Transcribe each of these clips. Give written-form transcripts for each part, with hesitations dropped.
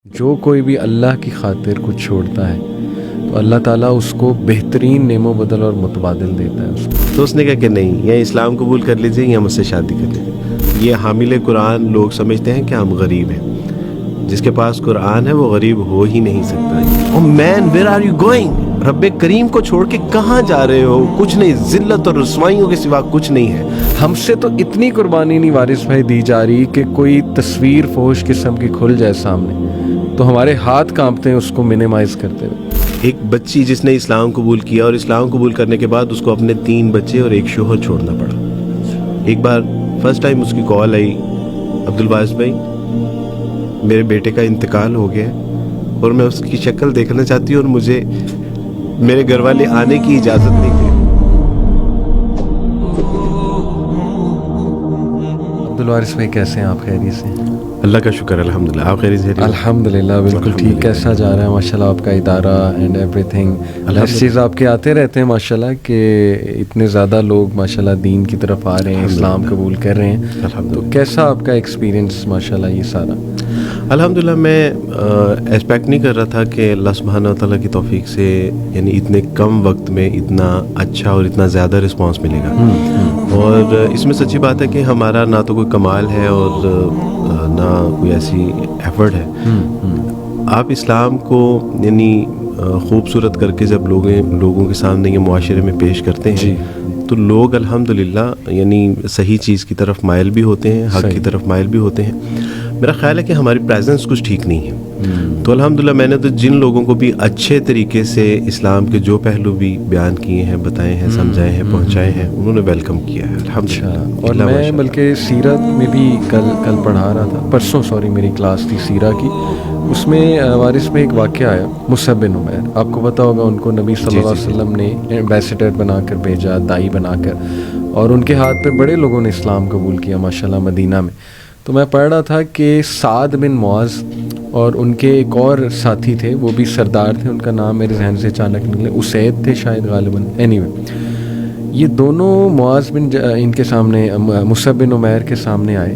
جو کوئی بھی اللہ کی خاطر کچھ چھوڑتا ہے تو اللہ تعالیٰ اس کو بہترین نعم و بدل اور متبادل دیتا ہے اس کو۔ تو اس نے کہا کہ نہیں، یا اسلام قبول کر لیجئے یا مجھ سے شادی کر لیجئے۔ یہ حامل قرآن لوگ سمجھتے ہیں کہ ہم غریب ہیں، جس کے پاس قرآن ہے وہ غریب ہو ہی نہیں سکتا۔ او مین ویئر آر یو گوئنگ؟ رب کریم کو چھوڑ کے کہاں جا رہے ہو؟ کچھ نہیں، ذلت اور رسوائیوں کے سوا کچھ نہیں ہے۔ ہم سے تو اتنی قربانی نہیں وارث بھائی دی جا رہی کہ کوئی تصویر فوش قسم کی کھل جائے سامنے تو ہمارے ہاتھ کانپتے ہیں اس کو منیمائز کرتے ہوئے۔ ایک بچی جس نے اسلام قبول کیا اور اسلام قبول کرنے کے بعد اس کو اپنے 3 بچے اور ایک شوہر چھوڑنا پڑا۔ ایک بار فرسٹ ٹائم اس کی کال آئی، عبدالباعث بھائی میرے بیٹے کا انتقال ہو گیا ہے اور میں اس کی شکل دیکھنا چاہتی ہوں اور مجھے میرے گھر والے آنے کی اجازت نہیں دے۔ عبدالوارث بھائی کیسے ہیں آپ؟ خیریت سے؟ اللہ کا شکر، الحمدللہ۔ آپ خیریت سے؟ الحمدللہ بالکل ٹھیک۔ کیسا جا رہا ہے ماشاءاللہ آپ کا ادارہ اینڈ ایوری تھنگ؟ ہر چیز آپ کے آتے رہتے ہیں ماشاءاللہ کہ اتنے زیادہ لوگ ماشاءاللہ دین کی طرف آ رہے ہیں، اسلام قبول کر رہے ہیں، تو کیسا آپ کا ایکسپیرینس ماشاءاللہ یہ سارا؟ الحمدللہ میں ایکسپیکٹ نہیں کر رہا تھا کہ اللہ سبحانہ وتعالیٰ کی توفیق سے یعنی اتنے کم وقت میں اتنا اچھا اور اتنا زیادہ رسپانس ملے گا۔ اور اس میں سچی بات ہے کہ ہمارا نہ تو کوئی کمال ہے اور نہ کوئی ایسی ایفرٹ ہے۔ آپ اسلام کو یعنی خوبصورت کر کے جب لوگوں کے سامنے یہ معاشرے میں پیش کرتے ہیں تو لوگ الحمدللہ یعنی صحیح چیز کی طرف مائل بھی ہوتے ہیں، حق کی طرف مائل بھی ہوتے ہیں۔ میرا خیال ہے کہ ہماری پریزنس کچھ ٹھیک نہیں ہے، تو الحمدللہ میں نے تو جن لوگوں کو بھی اچھے طریقے سے اسلام کے جو پہلو بھی بیان کیے ہیں، بتائے ہیں، سمجھائے ہیں، پہنچائے ہیں، انہوں نے ویلکم کیا ہے الحمدللہ۔ اور میں بلکہ سیرت میں بھی کل پڑھا رہا تھا، پرسوں میری کلاس تھی سیرہ کی، اس میں وارث میں ایک واقعہ آیا مصعب بن عمیر۔ آپ کو پتہ ہوگا ان کو نبی صلی اللہ علیہ وسلم نے ایمبیسیڈر بنا کر بھیجا، دائی بنا کر، اور ان کے ہاتھ پہ بڑے لوگوں نے اسلام قبول کیا ماشاءاللہ مدینہ میں۔ تو میں پڑھ رہا تھا کہ سعد بن معاذ اور ان کے ایک اور ساتھی تھے، وہ بھی سردار تھے، ان کا نام میرے ذہن سے اچانک نکلے، اسید تھے شاید غالباً، اینی وے یہ دونوں معاذ بن ان کے سامنے مصعب بن عمیر کے سامنے آئے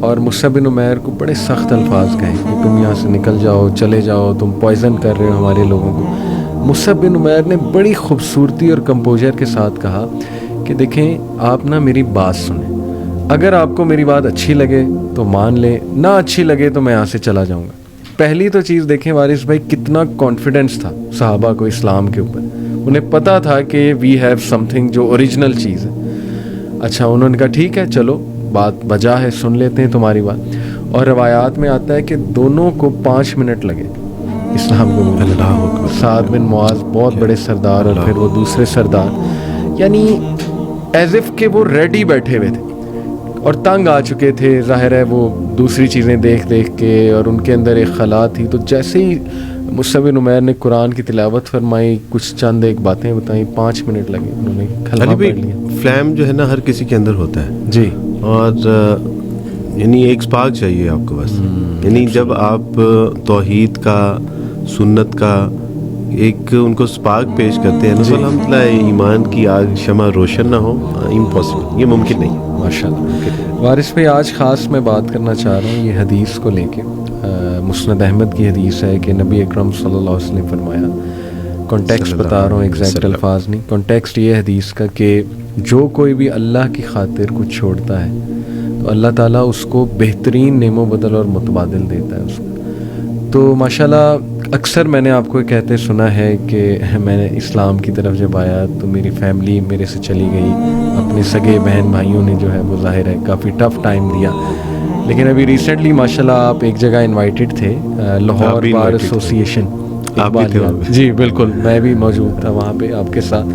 اور مصعب بن عمیر کو بڑے سخت الفاظ کہیں کہ تم یہاں سے نکل جاؤ، چلے جاؤ، تم پوائزن کر رہے ہو ہمارے لوگوں کو۔ مصعب بن عمیر نے بڑی خوبصورتی اور کمپوزر کے ساتھ کہا کہ دیکھیں آپ نا میری بات سنیں، اگر آپ کو میری بات اچھی لگے تو مان لیں، نہ اچھی لگے تو میں یہاں سے چلا جاؤں گا۔ پہلی تو چیز دیکھیں وارث بھائی کتنا کانفیڈنس تھا صحابہ کو اسلام کے اوپر، انہیں پتہ تھا کہ وی ہیو سم تھنگ جو اوریجنل چیز ہے۔ اچھا انہوں نے کہا ٹھیک ہے چلو بات بجا ہے، سن لیتے ہیں تمہاری بات۔ اور روایات میں آتا ہے کہ دونوں کو 5 منٹ لگے اسلام کو۔ اللہ سعد بن معاذ بہت بڑے سردار اور پھر وہ دوسرے سردار، یعنی ایز اف کہ وہ ریڈی بیٹھے ہوئے تھے اور تنگ آ چکے تھے، ظاہر ہے وہ دوسری چیزیں دیکھ کے، اور ان کے اندر ایک خلا تھی۔ تو جیسے ہی مصعب بن عمیر نے قرآن کی تلاوت فرمائی، کچھ چند ایک باتیں بتائیں، 5 منٹ لگے، انہوں نے کلمہ پڑھ لیا۔ فلیم جو ہے نا ہر کسی کے اندر ہوتا ہے جی، اور یعنی ایک سپارک چاہیے آپ کو بس، یعنی جب آپ توحید کا، سنت کا ایک ان کو سپارک پیش کرتے ہیں تو الحمدللہ ایمان کی آگ شمع روشن نہ ہو، امپاسبل، یہ ممکن نہیں ماشاءاللہ۔ وارث بھائی آج خاص میں بات کرنا چاہ رہا ہوں یہ حدیث کو لے کے، مسند احمد کی حدیث ہے کہ نبی اکرم صلی اللہ علیہ وسلم نے فرمایا، کانٹیکسٹ بتا رہا ہوں ایگزیکٹ الفاظ نہیں، کانٹیکسٹ یہ حدیث کا کہ جو کوئی بھی اللہ کی خاطر کچھ چھوڑتا ہے تو اللہ تعالیٰ اس کو بہترین نعم و بدل اور متبادل دیتا ہے اس کو۔ تو ماشاءاللہ اکثر میں نے آپ کو کہتے سنا ہے کہ میں نے اسلام کی طرف جب آیا تو میری فیملی میرے سے چلی گئی، اپنے سگے بہن بھائیوں نے جو ہے وہ ظاہر ہے کافی ٹف ٹائم دیا، لیکن ابھی ریسنٹلی ماشاءاللہ آپ ایک جگہ انوائٹڈ تھے، لاہور بار ایسوسی ایشن۔ جی بالکل، میں بھی موجود تھا وہاں پہ آپ کے ساتھ۔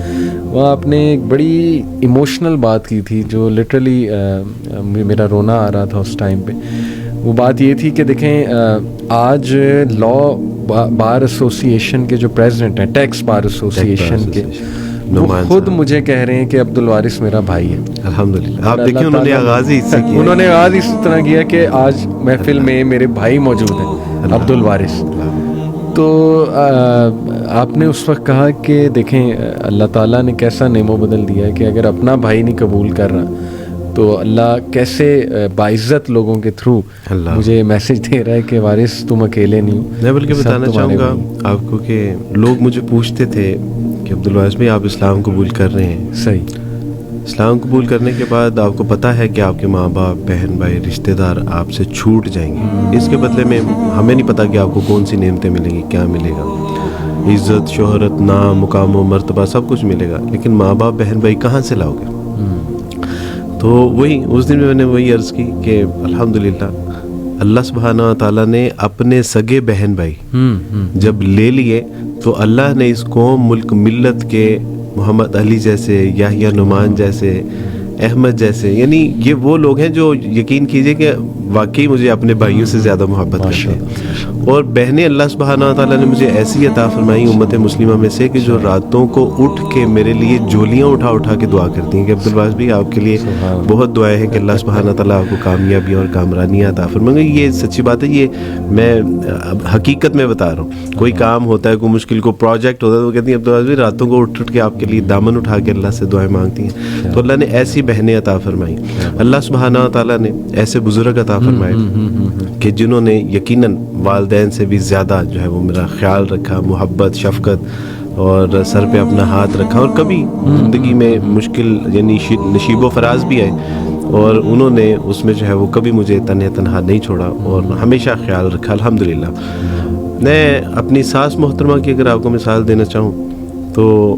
وہاں آپ نے ایک بڑی ایموشنل بات کی تھی جو لٹرلی میرا رونا آ رہا تھا اس ٹائم پہ۔ وہ بات یہ تھی کہ دیکھیں آج لا بار ایسوسی ایشن کے جو پریزیڈنٹ ہیں، ٹیکس بار ایسوسی ایشن کے، وہ خود مجھے کہہ رہے ہیں کہ عبدالوارث میرا بھائی ہے۔ الحمدللہ، آپ دیکھیں انہوں نے آغاز ہی اس سے کیا، انہوں نے آغاز اس طرح کیا کہ آج محفل میں میرے بھائی موجود ہیں عبدالوارث۔ تو آپ نے اس وقت کہا کہ دیکھیں اللہ تعالیٰ نے کیسا نعم و بدل دیا ہے کہ اگر اپنا بھائی نہیں قبول کر رہا تو اللہ کیسے باعزت لوگوں کے تھرو اللہ مجھے میسج دے رہا ہے کہ وارث تم اکیلے نہیں ہو. میں بلکہ سب بتانا تمہارے چاہوں گا بھائی. آپ کو کہ لوگ مجھے پوچھتے تھے کہ عبدالوارث بھائی آپ اسلام قبول کر رہے ہیں. صحیح. اسلام قبول کرنے کے بعد آپ کو پتہ ہے کہ آپ کے ماں باپ بہن بھائی رشتہ دار آپ سے چھوٹ جائیں گے. اس کے بدلے میں ہمیں نہیں پتہ کہ آپ کو کون سی نعمتیں ملیں گی, کیا ملے گا, عزت شہرت نام مقام و مرتبہ سب کچھ ملے گا, لیکن ماں باپ بہن بھائی کہاں سے لاؤ گے؟ تو وہی اس دن میں نے وہی عرض کی کہ الحمدللہ اللہ سبحانہ و تعالیٰ نے اپنے سگے بہن بھائی جب لے لیے تو اللہ نے اس قوم ملک ملت کے محمد علی جیسے, یحییٰ نعمان جیسے, احمد جیسے, یعنی یہ وہ لوگ ہیں جو یقین کیجئے کہ واقعی مجھے اپنے بھائیوں سے زیادہ محبت کرتے ہیں. اور بہنیں اللہ سبحانہ و تعالیٰ نے مجھے ایسی عطا فرمائی امت مسلمہ میں سے کہ جو راتوں کو اٹھ کے میرے لیے جولیاں اٹھا کے دعا کرتی ہیں کہ عبدالوارث بھی آپ کے لیے بہت دعائیں ہیں کہ اللہ سبحانہ و تعالیٰ آپ کو کامیابی اور کامرانیاں عطا فرمائیں. یہ سچی بات ہے, یہ میں حقیقت میں بتا رہا ہوں. کوئی کام ہوتا ہے, کوئی مشکل کو پروجیکٹ ہوتا ہے, تو کہتی ہیں عبدالوارث بھی راتوں کو اٹھ کے آپ کے لیے دامن اٹھا کے اللہ سے دعائیں مانگتی ہیں. تو اللہ نے ایسی بہنیں عطا فرمائی. اللہ سبحانہ و تعالیٰ نے ایسے بزرگ عطا فرمائے کہ جنہوں نے یقیناً والدین سے بھی زیادہ جو ہے وہ میرا خیال رکھا, محبت شفقت اور سر پہ اپنا ہاتھ رکھا. اور کبھی زندگی میں مشکل یعنی نشیب و فراز بھی آئے اور انہوں نے اس میں جو ہے وہ کبھی مجھے تنہا نہیں چھوڑا اور ہمیشہ خیال رکھا الحمدللہ. میں اپنی ساس محترمہ کی اگر آپ کو مثال دینا چاہوں تو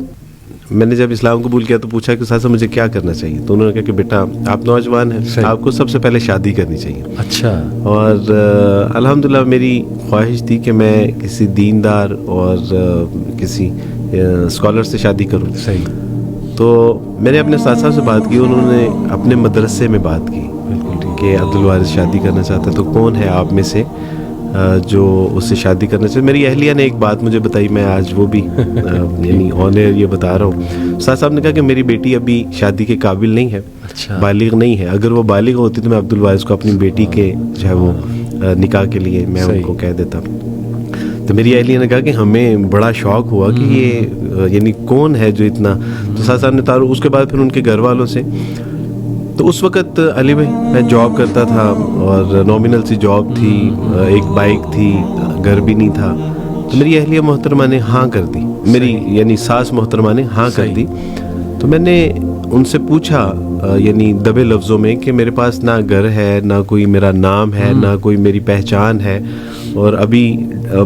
میں نے جب اسلام قبول کیا تو پوچھا کہ ساسا مجھے کیا کرنا چاہیے, تو انہوں نے کہا کہ بیٹا آپ نوجوان ہیں, آپ کو سب سے پہلے شادی کرنی چاہیے. اچھا. اور الحمدللہ میری خواہش تھی کہ میں کسی دیندار اور کسی اسکالر سے شادی کروں. صحیح. تو میں نے اپنے ساتھ صاحب سے بات کی, انہوں نے اپنے مدرسے میں بات کی کہ عبدالوارث شادی کرنا چاہتا ہے, تو کون ہے آپ میں سے جو اس سے شادی کرنا چاہیے. میری اہلیہ نے ایک بات مجھے بتائی, میں آج وہ بھی یعنی آنر یہ بتا رہا ہوں. استاد صاحب نے کہا کہ میری بیٹی ابھی شادی کے قابل نہیں ہے, بالغ نہیں ہے. اگر وہ بالغ ہوتی تو میں عبدالوارث کو اپنی بیٹی کے جو ہے وہ نکاح کے لیے میں ان کو کہہ دیتا. تو میری اہلیہ نے کہا کہ ہمیں بڑا شوق ہوا کہ یہ یعنی کون ہے جو اتنا. تو استاد صاحب نے اس کے بعد پھر ان کے گھر والوں سے, تو اس وقت علی بھائی میں جاب کرتا تھا اور نامنل سی جاب تھی, ایک بائک تھی, گھر بھی نہیں تھا. تو میری اہلیہ محترمہ نے ہاں کر دی, میری یعنی ساس محترمہ نے ہاں کر دی. تو میں نے ان سے پوچھا یعنی دبے لفظوں میں کہ میرے پاس نہ گھر ہے, نہ کوئی میرا نام ہے, نہ کوئی میری پہچان ہے, اور ابھی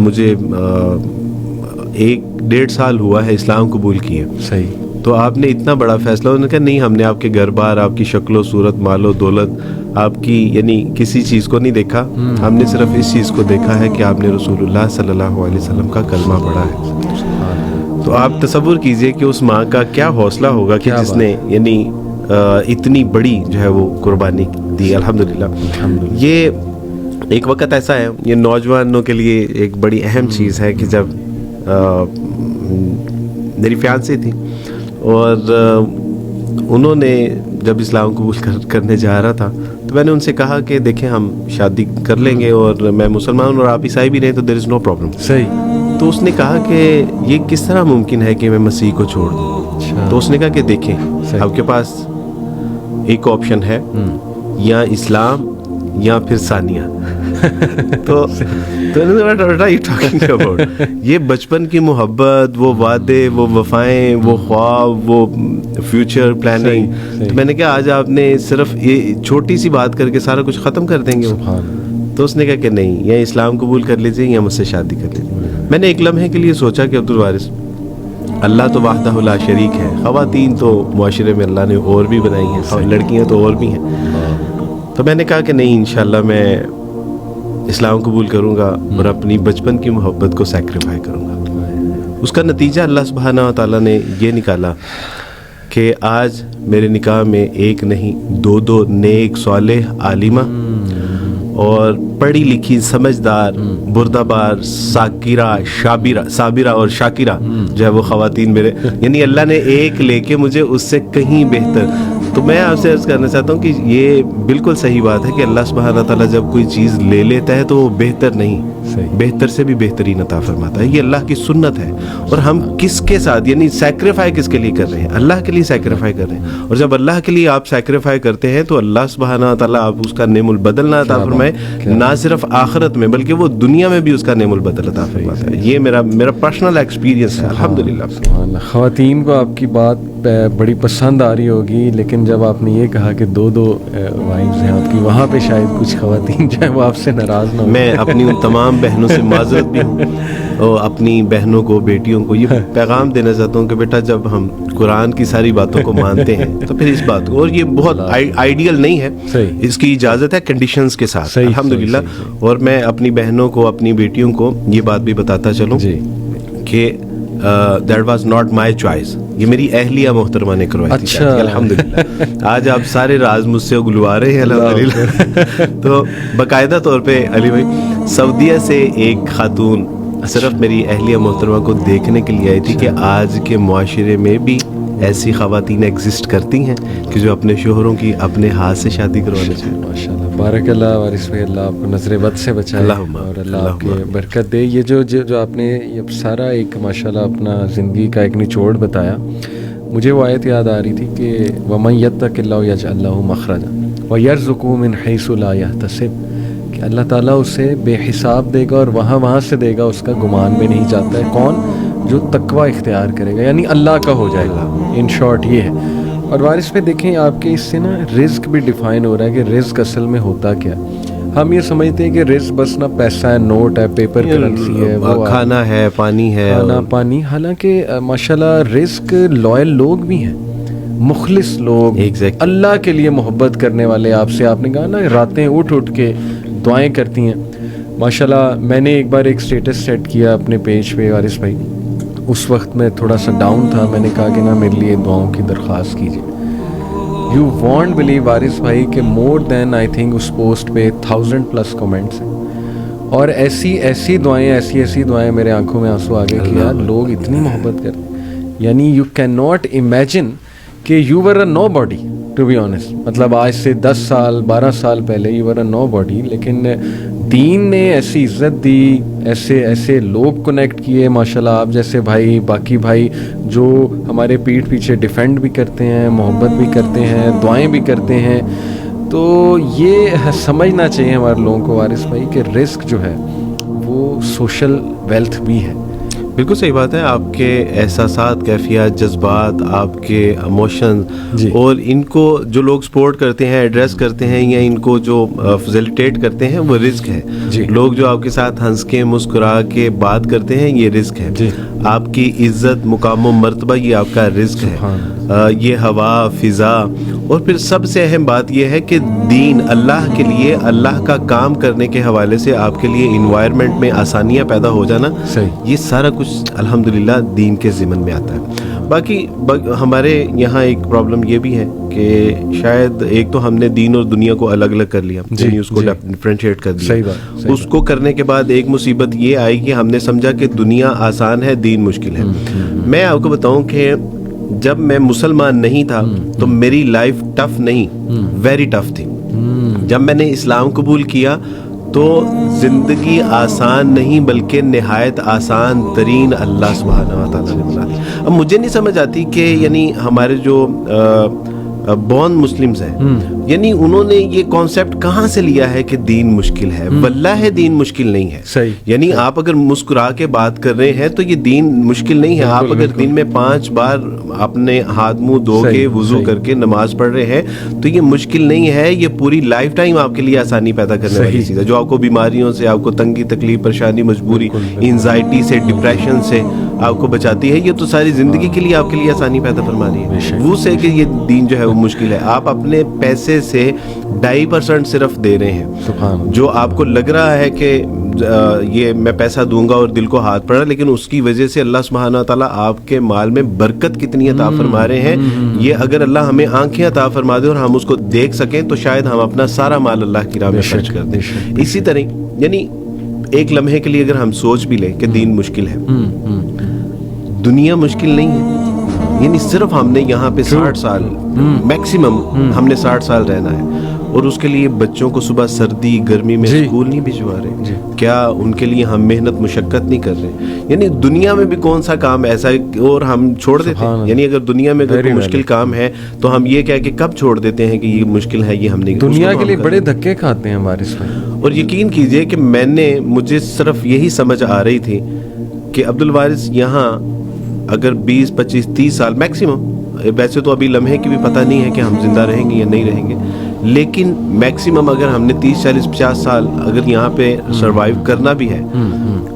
مجھے 1-1.5 سال ہوا ہے اسلام قبول کیے. صحیح. تو آپ نے اتنا بڑا فیصلہ, انہوں نے کہا نہیں, ہم نے آپ کے گھر بار, آپ کی شکل و صورت, مال و دولت, آپ کی یعنی کسی چیز کو نہیں دیکھا, ہم نے صرف اس چیز کو دیکھا ہے کہ آپ نے رسول اللہ صلی اللہ علیہ وسلم کا کلمہ پڑھا ہے. تو آپ تصور کیجئے کہ اس ماں کا کیا حوصلہ ہوگا کہ جس نے یعنی اتنی بڑی جو ہے وہ قربانی دی. الحمدللہ. یہ ایک وقت ایسا ہے, یہ نوجوانوں کے لیے ایک بڑی اہم چیز ہے کہ جب میری فیانسی تھی اور انہوں نے جب اسلام قبول کرنے جا رہا تھا تو میں نے ان سے کہا کہ دیکھیں ہم شادی کر لیں گے اور میں مسلمان اور آپ عیسائی بھی رہیں تو دیر از نو پرابلم. صحیح. تو اس نے کہا کہ یہ کس طرح ممکن ہے کہ میں مسیح کو چھوڑ دوں. تو اس نے کہا کہ دیکھیں آپ کے پاس ایک آپشن ہے, یا اسلام یا پھر ثانیہ. تو یہ بچپن کی محبت, وہ وعدے, وہ وفائیں, وہ خواب, وہ فیوچر پلاننگ. تو میں نے کہا آج آپ نے صرف یہ چھوٹی سی بات کر کے سارا کچھ ختم کر دیں گے. تو اس نے کہا کہ نہیں, یا اسلام قبول کر لیجیے یا مجھ سے شادی کر لیجیے. میں نے ایک لمحے کے لیے سوچا کہ عبدالوارث اللہ تو وحدہ لا شریک ہے, خواتین تو معاشرے میں اللہ نے اور بھی بنائی ہیں, لڑکیاں تو اور بھی ہیں. تو میں نے کہا کہ نہیں, انشاءاللہ میں اسلام قبول کروں گا اور اپنی بچپن کی محبت کو سیکریفائی کروں گا. اس کا نتیجہ اللہ سبحانہ و تعالیٰ نے یہ نکالا کہ آج میرے نکاح میں 1 نہیں 2 نیک صالح عالمہ اور پڑھی لکھی سمجھدار بردہ بار صابرہ اور شاکرہ جو ہے وہ خواتین میرے, یعنی اللہ نے ایک لے کے مجھے اس سے کہیں بہتر. تو میں آپ سے عرض کرنا چاہتا ہوں کہ یہ بالکل صحیح بات ہے کہ اللہ سبحانہ تعالیٰ جب کوئی چیز لے لیتا ہے تو وہ بہتر نہیں، بہتر سے بھی بہترین عطا فرماتا ہے. یہ اللہ کی سنت ہے. اور ہم کس کے ساتھ یعنی سیکریفائی کس کے لیے کر رہے ہیں؟ اللہ کے لیے سیکریفائی کر رہے ہیں. اور جب اللہ کے لیے آپ سیکریفائی کرتے ہیں تو اللہ سبحانہ تعالیٰ آپ اس کا نعم البدل نہ عطا فرمائے، نہ صرف آخرت میں بلکہ وہ دنیا میں بھی اس کا نعم البدل عطا فرماتا ہے. یہ میرا پرسنل ایکسپیرینس ہے الحمدللہ. خواتین کو آپ کی بات بڑی پسند آ رہی ہوگی، لیکن جب آپ نے یہ کہا کہ دو وائفز ہیں آپ کی، وہاں پہ شاید کچھ خواتین جو ہے وہ آپ سے ناراض نہ ہوں. میں اپنی ان تمام بہنوں سے معذرت بھی ہوں، اور اپنی بہنوں کو، بیٹیوں کو یہ پیغام دینا چاہتا ہوں کہ بیٹا جب ہم قرآن کی ساری باتوں کو مانتے ہیں تو پھر اس بات کو، اور یہ بہت آئیڈیل نہیں ہے، اس کی اجازت ہے کنڈیشنز کے ساتھ الحمدللہ. اور میں اپنی بہنوں کو، اپنی بیٹیوں کو یہ بات بھی بتاتا چلوں کہ that was not my choice, یہ میری اہلیہ محترمہ نے کروائی تھی الحمدللہ. آج آپ سارے راز مجھ سے اگلوا رہے ہیں الحمدللہ. تو باقاعدہ طور پہ علی بھائی، سعودیہ سے ایک خاتون صرف میری اہلیہ محترمہ کو دیکھنے کے لیے آئی تھی کہ آج کے معاشرے میں بھی ایسی خواتین ایگزسٹ کرتی ہیں کہ جو اپنے شوہروں کی اپنے ہاتھ سے شادی کروانا چاہیے. ماشاءاللہ، بارک اللہ وارث بھائی، اللہ آپ کو نظر بد سے بچائے اور اللہ آپ کی برکت دے. یہ جو آپ نے یہ سارا ایک ماشاءاللہ اپنا زندگی کا ایک نچوڑ بتایا، مجھے وہ آیت یاد آ رہی تھی کہ وَمَن يَتَّقِ اللَّهَ يَجْعَل لَّهُ مَخْرَجًا وَيَرْزُقْهُ مِنْ حَيْثُ لَا يَحْتَسِبُ، کہ اللہ تعالیٰ اسے بے حساب دے گا اور وہاں سے دے گا، اس کا گمان بھی نہیں جاتا ہے. کون؟ جو تقوی اختیار کرے گا، یعنی اللہ کا ہو جائے گا. ان شارٹ یہ ہے. اور وارث پہ دیکھیں آپ کے اس سے نا رزق بھی ڈیفائن ہو رہا ہے کہ رزق اصل میں ہوتا کیا. ہم یہ سمجھتے ہیں کہ رزق بس نا پیسہ ہے، نوٹ ہے، پیپر کرنسی ہے، وہ کھانا ہے، پانی ہے، کھانا پانی. حالانکہ ماشاءاللہ رزق لوئل لوگ بھی ہیں، مخلص لوگ، اللہ کے لیے محبت کرنے والے. آپ نے کہا نا راتیں اٹھ کے دعائیں کرتی ہیں. ماشاءاللہ میں نے ایک بار ایک سٹیٹس سیٹ کیا اپنے پیج پہ وارث بھائی، اس وقت میں تھوڑا سا ڈاؤن تھا. میں نے کہا کہ نا میرے لیے دعاؤں کی درخواست کیجیے. یو وانٹ بلیو وارث بھائی کہ مور دین آئی تھنک اس پوسٹ پہ 1000+ کمنٹس ہیں، اور ایسی دعائیں میرے آنکھوں میں آنسو آ گئے کہ یار لوگ اتنی محبت کرتے ہیں. یعنی یو کین ناٹ امیجن کہ you were a nobody to be honest. مطلب آج سے 10 سال 12 سال پہلے you were a know body, لیکن دین نے ایسی عزت دی، ایسے لوگ کنیکٹ کیے ماشاءاللہ، آپ جیسے بھائی، باقی بھائی جو ہمارے پیٹھ پیچھے ڈیفینڈ بھی کرتے ہیں، محبت بھی کرتے ہیں، دعائیں بھی کرتے ہیں. تو یہ سمجھنا چاہیے ہمارے لوگوں کو وارث بھائی کہ رزق جو ہے وہ سوشل ویلتھ بھی ہے. بالکل صحیح بات ہے. آپ کے احساسات، کیفیات، جذبات، آپ کے ایموشنز، اور ان کو جو لوگ سپورٹ کرتے ہیں، ایڈریس کرتے ہیں، یا ان کو جو فیسیلیٹیٹ کرتے ہیں، وہ رزق ہے. لوگ جو آپ کے ساتھ ہنس کے مسکرا کے بات کرتے ہیں، یہ رزق ہے. آپ کی عزت، مقام و مرتبہ، یہ آپ کا رزق ہے. یہ ہوا، فضا، اور پھر سب سے اہم بات یہ ہے کہ دین، اللہ کے لیے، اللہ کا کام کرنے کے حوالے سے آپ کے لیے انوائرمنٹ میں آسانیاں پیدا ہو جانا، یہ سارا کچھ الحمدللہ دین کے ضمن میں آتا ہے. باقی ہمارے یہاں ایک پرابلم یہ بھی ہے کہ شاید ایک تو ہم نے دین اور دنیا کو الگ الگ کر لیا، یعنی اس کو ڈفرینشیٹ کر دیا. اس کو کرنے کے بعد ایک مصیبت یہ آئی کہ ہم نے سمجھا کہ دنیا آسان ہے، دین مشکل ہے. میں آپ کو بتاؤں کہ جب میں مسلمان نہیں تھا تو میری لائف ٹف نہیں، ویری ٹف تھی. جب میں نے اسلام قبول کیا تو زندگی آسان نہیں بلکہ نہایت آسان ترین اللہ سبحانہ و تعالیٰ نے بنا دی. اب مجھے نہیں سمجھ آتی کہ یعنی ہمارے جو بورن مسلمز ہیں، یعنی انہوں نے یہ کانسیپٹ کہاں سے لیا ہے کہ دین مشکل ہے. واللہ دین مشکل نہیں ہے. یعنی آپ اگر مسکرا کے بات کر رہے ہیں تو یہ دین مشکل نہیں ہے. آپ اگر دن میں 5 بار اپنے ہاتھ منہ دھو کے وضو کر کے نماز پڑھ رہے ہیں تو یہ مشکل نہیں ہے. یہ پوری لائف ٹائم آپ کے لیے آسانی پیدا کرنے والی چیز ہے. جو آپ کو بیماریوں سے، آپ کو تنگی تکلیف، پریشانی، مجبوری، انزائٹی سے، ڈپریشن سے آپ کو بچاتی ہے، یہ تو ساری زندگی کے لیے آپ کے لیے آسانی پیدا فرما رہی ہے. وہ سے کہ یہ دین جو ہے وہ مشکل ہے. آپ اپنے پیسے سے 2.5% صرف دے رہے ہیں. جو آپ کو لگ رہا ہے کہ یہ میں پیسہ دوں گا اور دل کو ہاتھ پڑا، لیکن اس کی وجہ سے اللہ سبحانہ تعالیٰ آپ کے مال میں برکت کتنی عطا فرما رہے ہیں. یہ اگر اللہ ہمیں آنکھیں عطا فرما دے اور ہم اس کو دیکھ سکیں تو شاید ہم اپنا سارا مال اللہ کی راہ میں خرچ کر دیں. اسی طرح یعنی ایک لمحے کے لیے اگر ہم سوچ بھی لیں کہ دین مشکل ہے، دنیا مشکل نہیں ہے. یعنی صرف ہم نے یہاں پہ 60 سال میکسیمم ہم نے 60 سال رہنا ہے, اور اس کے لیے بچوں کو صبح سردی گرمی میں اسکول نہیں بھجوا رہے, کیا ان کے لیے ہم محنت مشقت نہیں کر رہے؟ یعنی دنیا میں بھی کون سا کام ایسا ہے اور ہم چھوڑ دیتے ہیں؟ یعنی اگر دنیا میں کوئی مشکل کام ہے تو ہم یہ کہہ کہ کب چھوڑ دیتے ہیں کہ یہ مشکل ہے, یہ ہم نہیں. دنیا کے لیے بڑے دھکے کھاتے ہیں وارث بھائی. اور یقین کیجئے کہ مجھے صرف یہی سمجھ آ رہی تھی کہ عبد الوارث یہاں اگر 20 25 30 سال میکسیمم, ویسے تو ابھی لمحے کی بھی پتہ نہیں ہے کہ ہم زندہ رہیں گے یا نہیں رہیں گے, لیکن میکسیمم اگر ہم نے 30 40 50 سال اگر یہاں پہ سروائیو کرنا بھی ہے,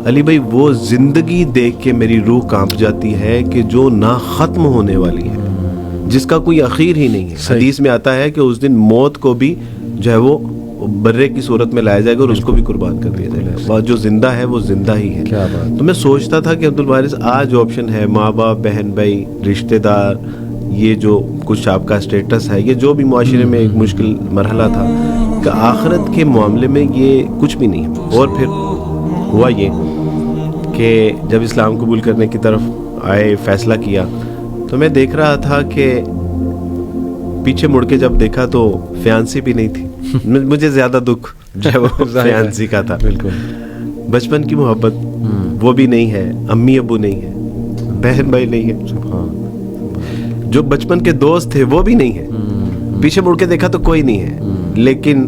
علی بھائی وہ زندگی دیکھ کے میری روح کانپ جاتی ہے کہ جو نہ ختم ہونے والی ہے, جس کا کوئی اخیر ہی نہیں ہے. حدیث میں آتا ہے کہ اس دن موت کو بھی جو ہے وہ برے کی صورت میں لایا جائے گا اور اس کو بھی قربان کر دیا جائے گا, جو زندہ ہے وہ زندہ ہی ہے. تو میں سوچتا تھا کہ عبد الوارث آج آپشن ہے, ماں باپ بہن بھائی رشتہ دار, یہ جو کچھ آپ کا اسٹیٹس ہے, یہ جو بھی معاشرے میں ایک مشکل مرحلہ تھا, کہ آخرت کے معاملے میں یہ کچھ بھی نہیں ہے. اور پھر ہوا یہ کہ جب اسلام قبول کرنے کی طرف آئے, فیصلہ کیا, تو میں دیکھ رہا تھا کہ پیچھے مڑ کے جب دیکھا تو فیانسی بھی نہیں تھی. مجھے زیادہ دکھ جو ہے وہ فیانسی کا تھا. بالکل بچپن کی محبت وہ بھی نہیں ہے, امی ابو نہیں ہے, بہن بھائی نہیں ہے, جو بچپن کے دوست تھے وہ بھی نہیں ہے. پیچھے مڑ کے دیکھا تو کوئی نہیں ہے, لیکن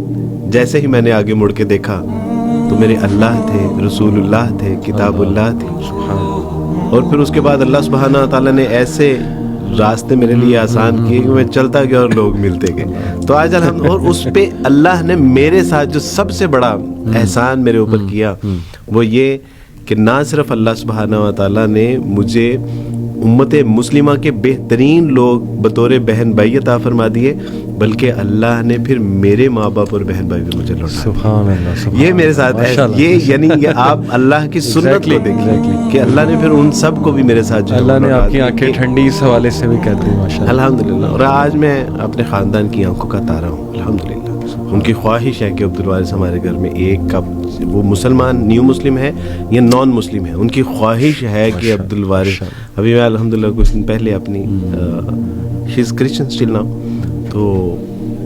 جیسے ہی میں نے آگے مڑ کے دیکھا تو میرے اللہ تھے, رسول اللہ تھے, کتاب اللہ تھی. اور پھر اس کے بعد اللہ سبحانہ تعالیٰ نے ایسے راستے میرے لیے آسان کیے کہ میں چلتا گیا اور لوگ ملتے گئے. تو آج اور اس پہ اللہ نے میرے ساتھ جو سب سے بڑا احسان میرے اوپر کیا وہ یہ کہ نہ صرف اللہ سبحانہ تعالیٰ نے مجھے امت مسلمہ کے بہترین لوگ بطور بہن بھائی عطا فرما دیے, بلکہ اللہ نے پھر میرے ماں باپ اور بہن بھائی بھی مجھے لوٹا. سبحان اللہ, یہ میرے ساتھ ہے. یہ یعنی آپ اللہ کی سنت کو دیکھیں کہ اللہ نے پھر ان سب کو بھی میرے ساتھ, اللہ نے آپ کی آنکھیں ٹھنڈی اس حوالے سے بھی کر دی ماشاءاللہ, الحمدللہ. اور آج میں اپنے خاندان کی آنکھوں کا تارا ہوں الحمدللہ. ان کی خواہش ہے کہ عبد الوارث ہمارے گھر میں ایک کپ, وہ مسلمان نیو مسلم ہے یا نان مسلم ہے, ان کی خواہش ہے کہ عبد الوارث, ابھی میں الحمدللہ کچھ دن پہلے اپنی شی از کرسچن اسٹل ناؤ, تو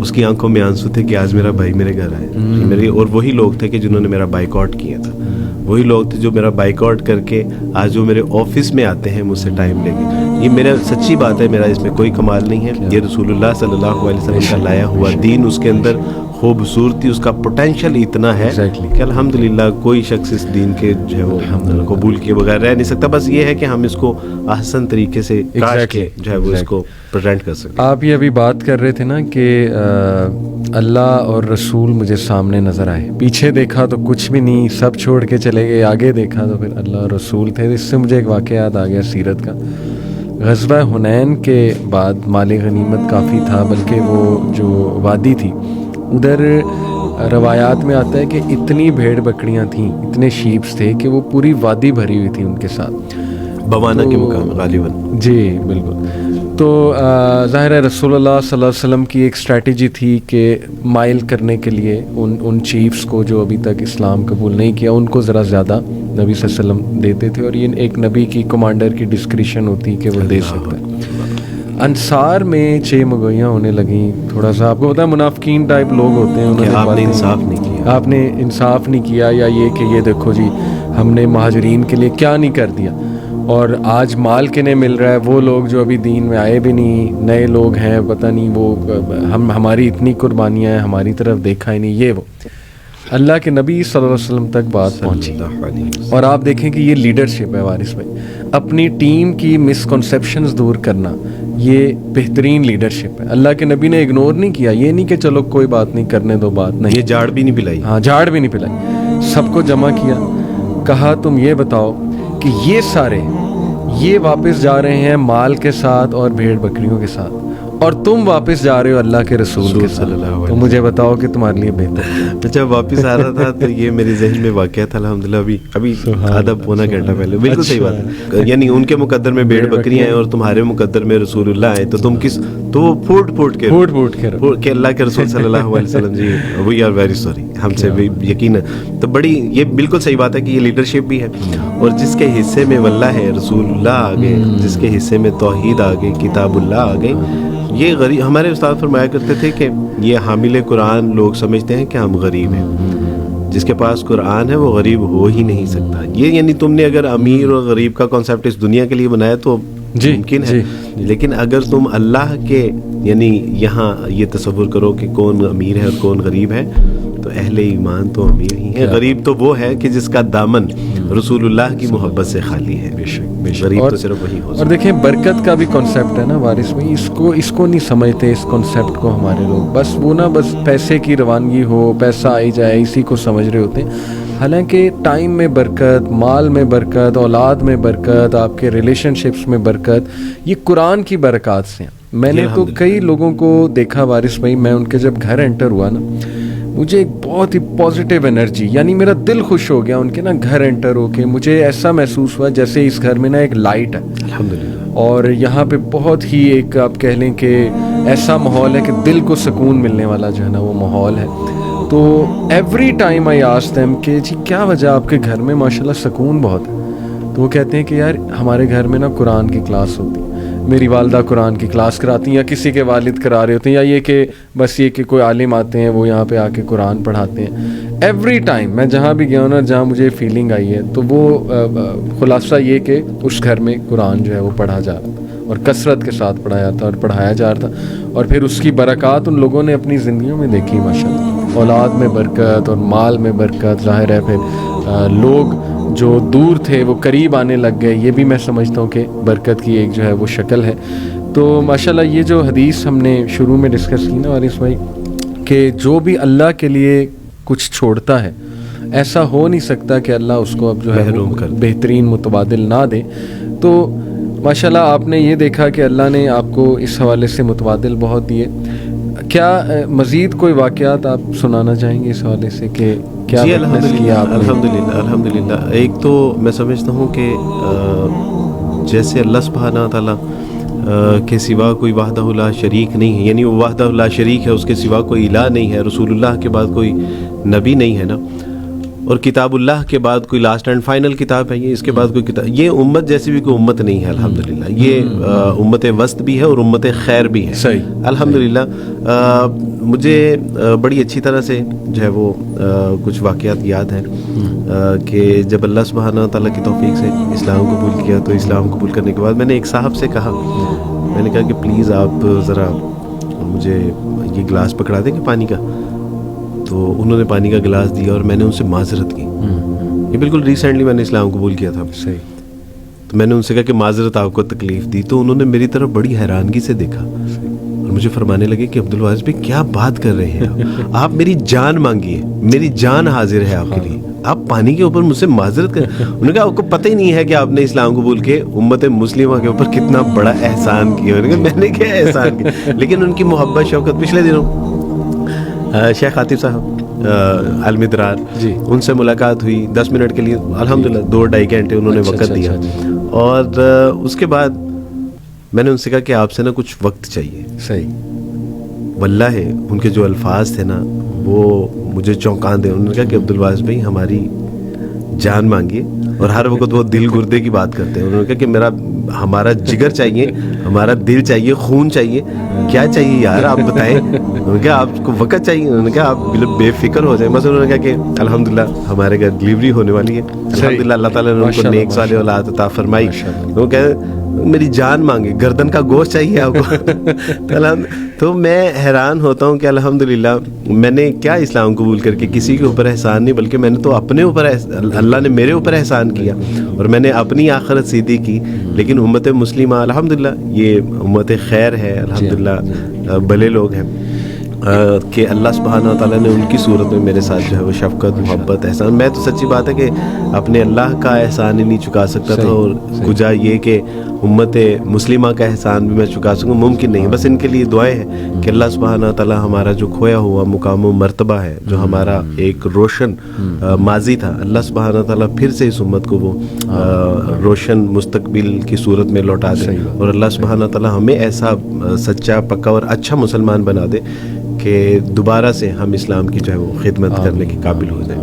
اس کی آنکھوں میں آنسو تھے کہ آج میرا بھائی میرے گھر آئے. میرے اور وہی لوگ تھے کہ جنہوں نے میرا بائک آؤٹ کیا تھا, وہی لوگ تھے جو میرا بائک آؤٹ کر کے آج وہ میرے آفس میں آتے ہیں مجھ سے ٹائم لے کے. یہ میرا سچی بات ہے, میرا اس میں کوئی کمال نہیں ہے. یہ رسول اللہ صلی اللہ علیہ وسلم کا لایا ہوا دین, اس کے اندر خوبصورتی, اس کا پوٹینشیل اتنا ہے کہ الحمدللہ کوئی شخص اس دین کے جو ہے وہ قبول کیے بغیر رہ نہیں سکتا. بس یہ ہے کہ ہم اس کو احسن طریقے سے کاٹ کے جو ہے وہ اس کو پریزنٹ کر سکیں. آپ یہ ابھی بات کر رہے تھے نا کہ اللہ اور رسول مجھے سامنے نظر آئے, پیچھے دیکھا تو کچھ بھی نہیں, سب چھوڑ کے چلے گئے, آگے دیکھا تو پھر اللہ اور رسول تھے. اس سے مجھے ایک واقعہ یاد آ گیا سیرت کا. غزوہ حنین کے بعد مال غنیمت کافی تھا, بلکہ وہ جو وادی تھی ادھر روایات میں آتا ہے کہ اتنی بھیڑ بکریاں تھیں, اتنے شیپس تھے کہ وہ پوری وادی بھری ہوئی تھی ان کے ساتھ, بوانا کے مقام غالباً. جی بالکل. تو ظاہر ہے رسول اللہ صلی اللہ علیہ وسلم کی ایک اسٹریٹجی تھی کہ مائل کرنے کے لیے ان چیفس کو جو ابھی تک اسلام قبول نہیں کیا, ان کو ذرا زیادہ نبی صلی اللہ علیہ وسلم دیتے تھے, اور یہ ایک نبی کی کمانڈر کی ڈسکریشن ہوتی کہ وہ دے سکتا ہے. انصار میں 6 مگوئیاں ہونے لگیں. تھوڑا سا آپ کو پتا ہے منافقین ٹائپ لوگ ہوتے ہیں, انہوں نے آپ نے انصاف نہیں کیا, آپ نے انصاف نہیں کیا, یا یہ کہ یہ دیکھو جی ہم نے مہاجرین کے لیے کیا نہیں کر دیا, اور آج مال کے نے مل رہا ہے. وہ لوگ جو ابھی دین میں آئے بھی نہیں, نئے لوگ ہیں, پتہ نہیں وہ ہماری اتنی قربانیاں ہیں, ہماری طرف دیکھا ہی نہیں. یہ وہ اللہ کے نبی صلی اللہ علیہ وسلم تک بات پہنچی. اور آپ دیکھیں کہ یہ لیڈرشپ ہے وارث بھائی, اپنی ٹیم کی مسکنسیپشنز دور کرنا, یہ بہترین لیڈرشپ ہے. اللہ کے نبی نے اگنور نہیں کیا, یہ نہیں کہ چلو کوئی بات نہیں, کرنے دو بات نہیں, یہ جھاڑ بھی نہیں پلائی. ہاں جھاڑ بھی نہیں پلائی, سب کو جمع کیا, کہا تم یہ بتاؤ کہ یہ سارے یہ واپس جا رہے ہیں مال کے ساتھ اور بھیڑ بکریوں کے ساتھ, اور تم واپس جا رہے ہو اللہ کے رسول کے ساتھ, تو مجھے بتاؤ کہ تمہارے لیے بہتر. جب واپس آ رہا تھا تو یہ میرے ذہن میں واقعہ تھا الحمدللہ, ابھی آدھا پونا گھنٹہ پہلے. بالکل صحیح بات ہے, یعنی ان کے مقدر میں بھیڑ بکریاں ہیں اور تمہارے مقدر میں رسول اللہ ہیں, تو تم کس, تو وہ پھوٹ کے کہ اللہ کے رسول صلی اللہ علیہ وسلم جی وی آر ویری سوری, ہم سے بھی یقین ہے. تو بڑی یہ بالکل صحیح بات ہے کہ یہ لیڈرشپ بھی ہے. اور جس کے حصے میں واللہ ہے رسول اللہ آ گئے, جس کے حصے میں توحید آ گئی, کتاب اللہ آ گئی. یہ غریب, ہمارے استاد فرمایا کرتے تھے کہ یہ حامل قرآن لوگ سمجھتے ہیں کہ ہم غریب ہیں. جس کے پاس قرآن ہے وہ غریب ہو ہی نہیں سکتا. یہ یعنی تم نے اگر امیر اور غریب کا کانسیپٹ اس دنیا کے لیے بنایا تو ممکن ہے, لیکن اگر تم اللہ کے یعنی یہاں یہ تصور کرو کہ کون امیر ہے اور کون غریب ہے, تو اہل ایمان تو امیر ہی ہے. غریب تو وہ ہے کہ جس کا دامن رسول اللہ کی محبت سے خالی ہے. غریب تو صرف وہی ہو سکتا. اور دیکھیں برکت کا بھی کانسیپٹ ہے نا وارث میں, اس کو نہیں سمجھتے اس کانسیپٹ کو ہمارے لوگ. بس وہ نا بس پیسے کی روانگی ہو, پیسہ آئی جائے, اسی کو سمجھ رہے ہوتے ہیں. حالانکہ ٹائم میں برکت, مال میں برکت, اولاد میں برکت, آپ کے ریلیشن شپس میں برکت, یہ قرآن کی برکات سے ہیں. میں نے تو کئی لوگوں کو دیکھا وارث بھائی, میں ان کے جب گھر انٹر ہوا نا, مجھے ایک بہت ہی پازیٹیو انرجی, یعنی میرا دل خوش ہو گیا ان کے نا گھر انٹر ہو کے. مجھے ایسا محسوس ہوا جیسے اس گھر میں نا ایک لائٹ ہے الحمدللہ, اور یہاں پہ بہت ہی ایک آپ کہہ لیں کہ ایسا ماحول ہے کہ دل کو سکون ملنے والا جو ہے نا وہ ماحول ہے. تو every time I ask them کہ جی کیا وجہ آپ کے گھر میں ماشاءاللہ سکون بہت ہے. تو وہ کہتے ہیں کہ یار ہمارے گھر میں نا قرآن کی کلاس ہوتی ہے, میری والدہ قرآن کی کلاس کراتی ہیں, یا کسی کے والد کرا رہے ہوتے ہیں, یا یہ کہ بس یہ کہ کوئی عالم آتے ہیں وہ یہاں پہ آ کے قرآن پڑھاتے ہیں. ایوری ٹائم میں جہاں بھی گیا ہوں نا, جہاں مجھے فیلنگ آئی ہے, تو وہ خلاصہ یہ کہ اس گھر میں قرآن جو ہے وہ پڑھا جا رہا تھا, اور کثرت کے ساتھ پڑھایا تھا اور پڑھایا جا رہا تھا. اور پھر اس کی برکات ان لوگوں نے اپنی زندگیوں میں دیکھی ماشاءاللہ. اولاد میں برکت اور مال میں برکت, ظاہر ہے پھر لوگ جو دور تھے وہ قریب آنے لگ گئے. یہ بھی میں سمجھتا ہوں کہ برکت کی ایک جو ہے وہ شکل ہے. تو ماشاءاللہ یہ جو حدیث ہم نے شروع میں ڈسکس کی نا وارث بھائی, کہ جو بھی اللہ کے لیے کچھ چھوڑتا ہے ایسا ہو نہیں سکتا کہ اللہ اس کو اب جو ہے بہترین متبادل نہ دے. تو ماشاءاللہ آپ نے یہ دیکھا کہ اللہ نے آپ کو اس حوالے سے متبادل بہت دیے. کیا مزید کوئی واقعات آپ سنانا چاہیں گے اس حوالے سے کہ کیا جی الحمدللہ. ایک تو میں سمجھتا ہوں کہ جیسے اللہ سبحانہ تعالیٰ کے سوا کوئی وحدہ لا شریک نہیں ہے, یعنی وہ وحدہ لا شریک ہے, اس کے سوا کوئی الہ نہیں ہے, رسول اللہ کے بعد کوئی نبی نہیں ہے نا, اور کتاب اللہ کے بعد کوئی لاسٹ اینڈ فائنل کتاب ہے یہ, اس کے بعد کوئی کتاب, یہ امت جیسی بھی کوئی امت نہیں ہے الحمدللہ. یہ امت وسط بھی ہے اور امت خیر بھی ہے. صحیح الحمدللہ. مجھے بڑی اچھی طرح سے جو ہے وہ کچھ واقعات یاد ہیں کہ جب اللہ سبحانہ تعالیٰ کی توفیق سے اسلام قبول کیا, تو اسلام قبول کرنے کے بعد میں نے ایک صاحب سے کہا, میں نے کہا کہ پلیز آپ ذرا مجھے یہ گلاس پکڑا دیں گے پانی کا. تو انہوں نے پانی کا گلاس دیا اور میں نے ان سے معذرت کی. یہ بالکل ریسنٹلی میں نے اسلام قبول کیا تھا. صحیح. تو میں نے ان سے کہا کہ معذرت آپ کو تکلیف دی, تو انہوں نے میری طرف بڑی حیرانگی سے دیکھا اور مجھے فرمانے لگے کہ عبدالوارث بھائی کیا بات کر رہے ہیں آپ میری جان مانگیے, میری جان حاضر ہے آپ کے لیے, آپ پانی کے اوپر مجھ سے معذرت کریں. انہوں نے کہا آپ کو پتہ ہی نہیں ہے کہ آپ نے اسلام قبول کے امت مسلمہ کے اوپر کتنا بڑا احسان کیا. میں نے کیا احسان کیا, لیکن ان کی محبت شوقت. پچھلے دنوں شیخ عاطف صاحب المدرار جی, ان سے ملاقات ہوئی 10 منٹ کے لیے, الحمدللہ 2-2.5 گھنٹے انہوں نے وقت دیا. اور اس کے بعد میں نے ان سے کہا کہ آپ سے نا کچھ وقت چاہیے. صحیح. واللہ ہے ان کے جو الفاظ تھے نا وہ مجھے چونکا دے. انہوں نے کہا کہ عبدالوارث بھائی ہماری جان مانگیے, اور ہر وقت وہ دل گردے کی بات کرتے ہیں. انہوں نے کہا کہ ہمارا جگر چاہیے, ہمارا دل چاہیے, خون چاہیے, کیا چاہیے یار آپ بتائیں. انہوں نے کہا آپ کو وقت چاہیے. انہوں نے کہا آپ بے فکر ہو جائیں. بس انہوں نے کہا کہ الحمدللہ ہمارے گھر ڈلیوری ہونے والی ہے, الحمدللہ اللہ تعالیٰ نے ان کو نیک صالح اولاد عطا فرمائی. وہ کہ میری جان مانگے, گردن کا گوشت چاہیے آپ کو. تو میں حیران ہوتا ہوں کہ الحمدللہ میں نے کیا اسلام قبول کر کے کسی کے اوپر احسان نہیں, بلکہ میں نے تو اپنے اوپر, اللہ نے میرے اوپر احسان کیا اور میں نے اپنی آخرت سیدھی کی. لیکن امت مسلمہ الحمدللہ یہ امت خیر ہے, الحمدللہ بھلے لوگ ہیں کہ اللہ سبحانہ تعالیٰ نے ان کی صورت میں میرے ساتھ جو ہے وہ شفقت, محبت, احسان. میں تو سچی بات ہے کہ اپنے اللہ کا احسان ہی نہیں چکا سکتا تھا, اور کجا یہ کہ امت مسلمہ کا احسان بھی میں چکا سکوں ممکن نہیں. بس ان کے لیے دعائیں ہیں کہ اللہ سبحانہ تعالیٰ ہمارا جو کھویا ہوا مقام و مرتبہ ہے, جو ہمارا ایک روشن ماضی تھا, اللہ سبحانہ تعالیٰ پھر سے اس امت کو وہ روشن مستقبل کی صورت میں لوٹا دے, اور اللہ سبحانہ تعالیٰ ہمیں ایسا سچا, پکا اور اچھا مسلمان بنا دے کہ دوبارہ سے ہم اسلام کی جو ہے وہ خدمت کرنے کے قابل ہو جائیں.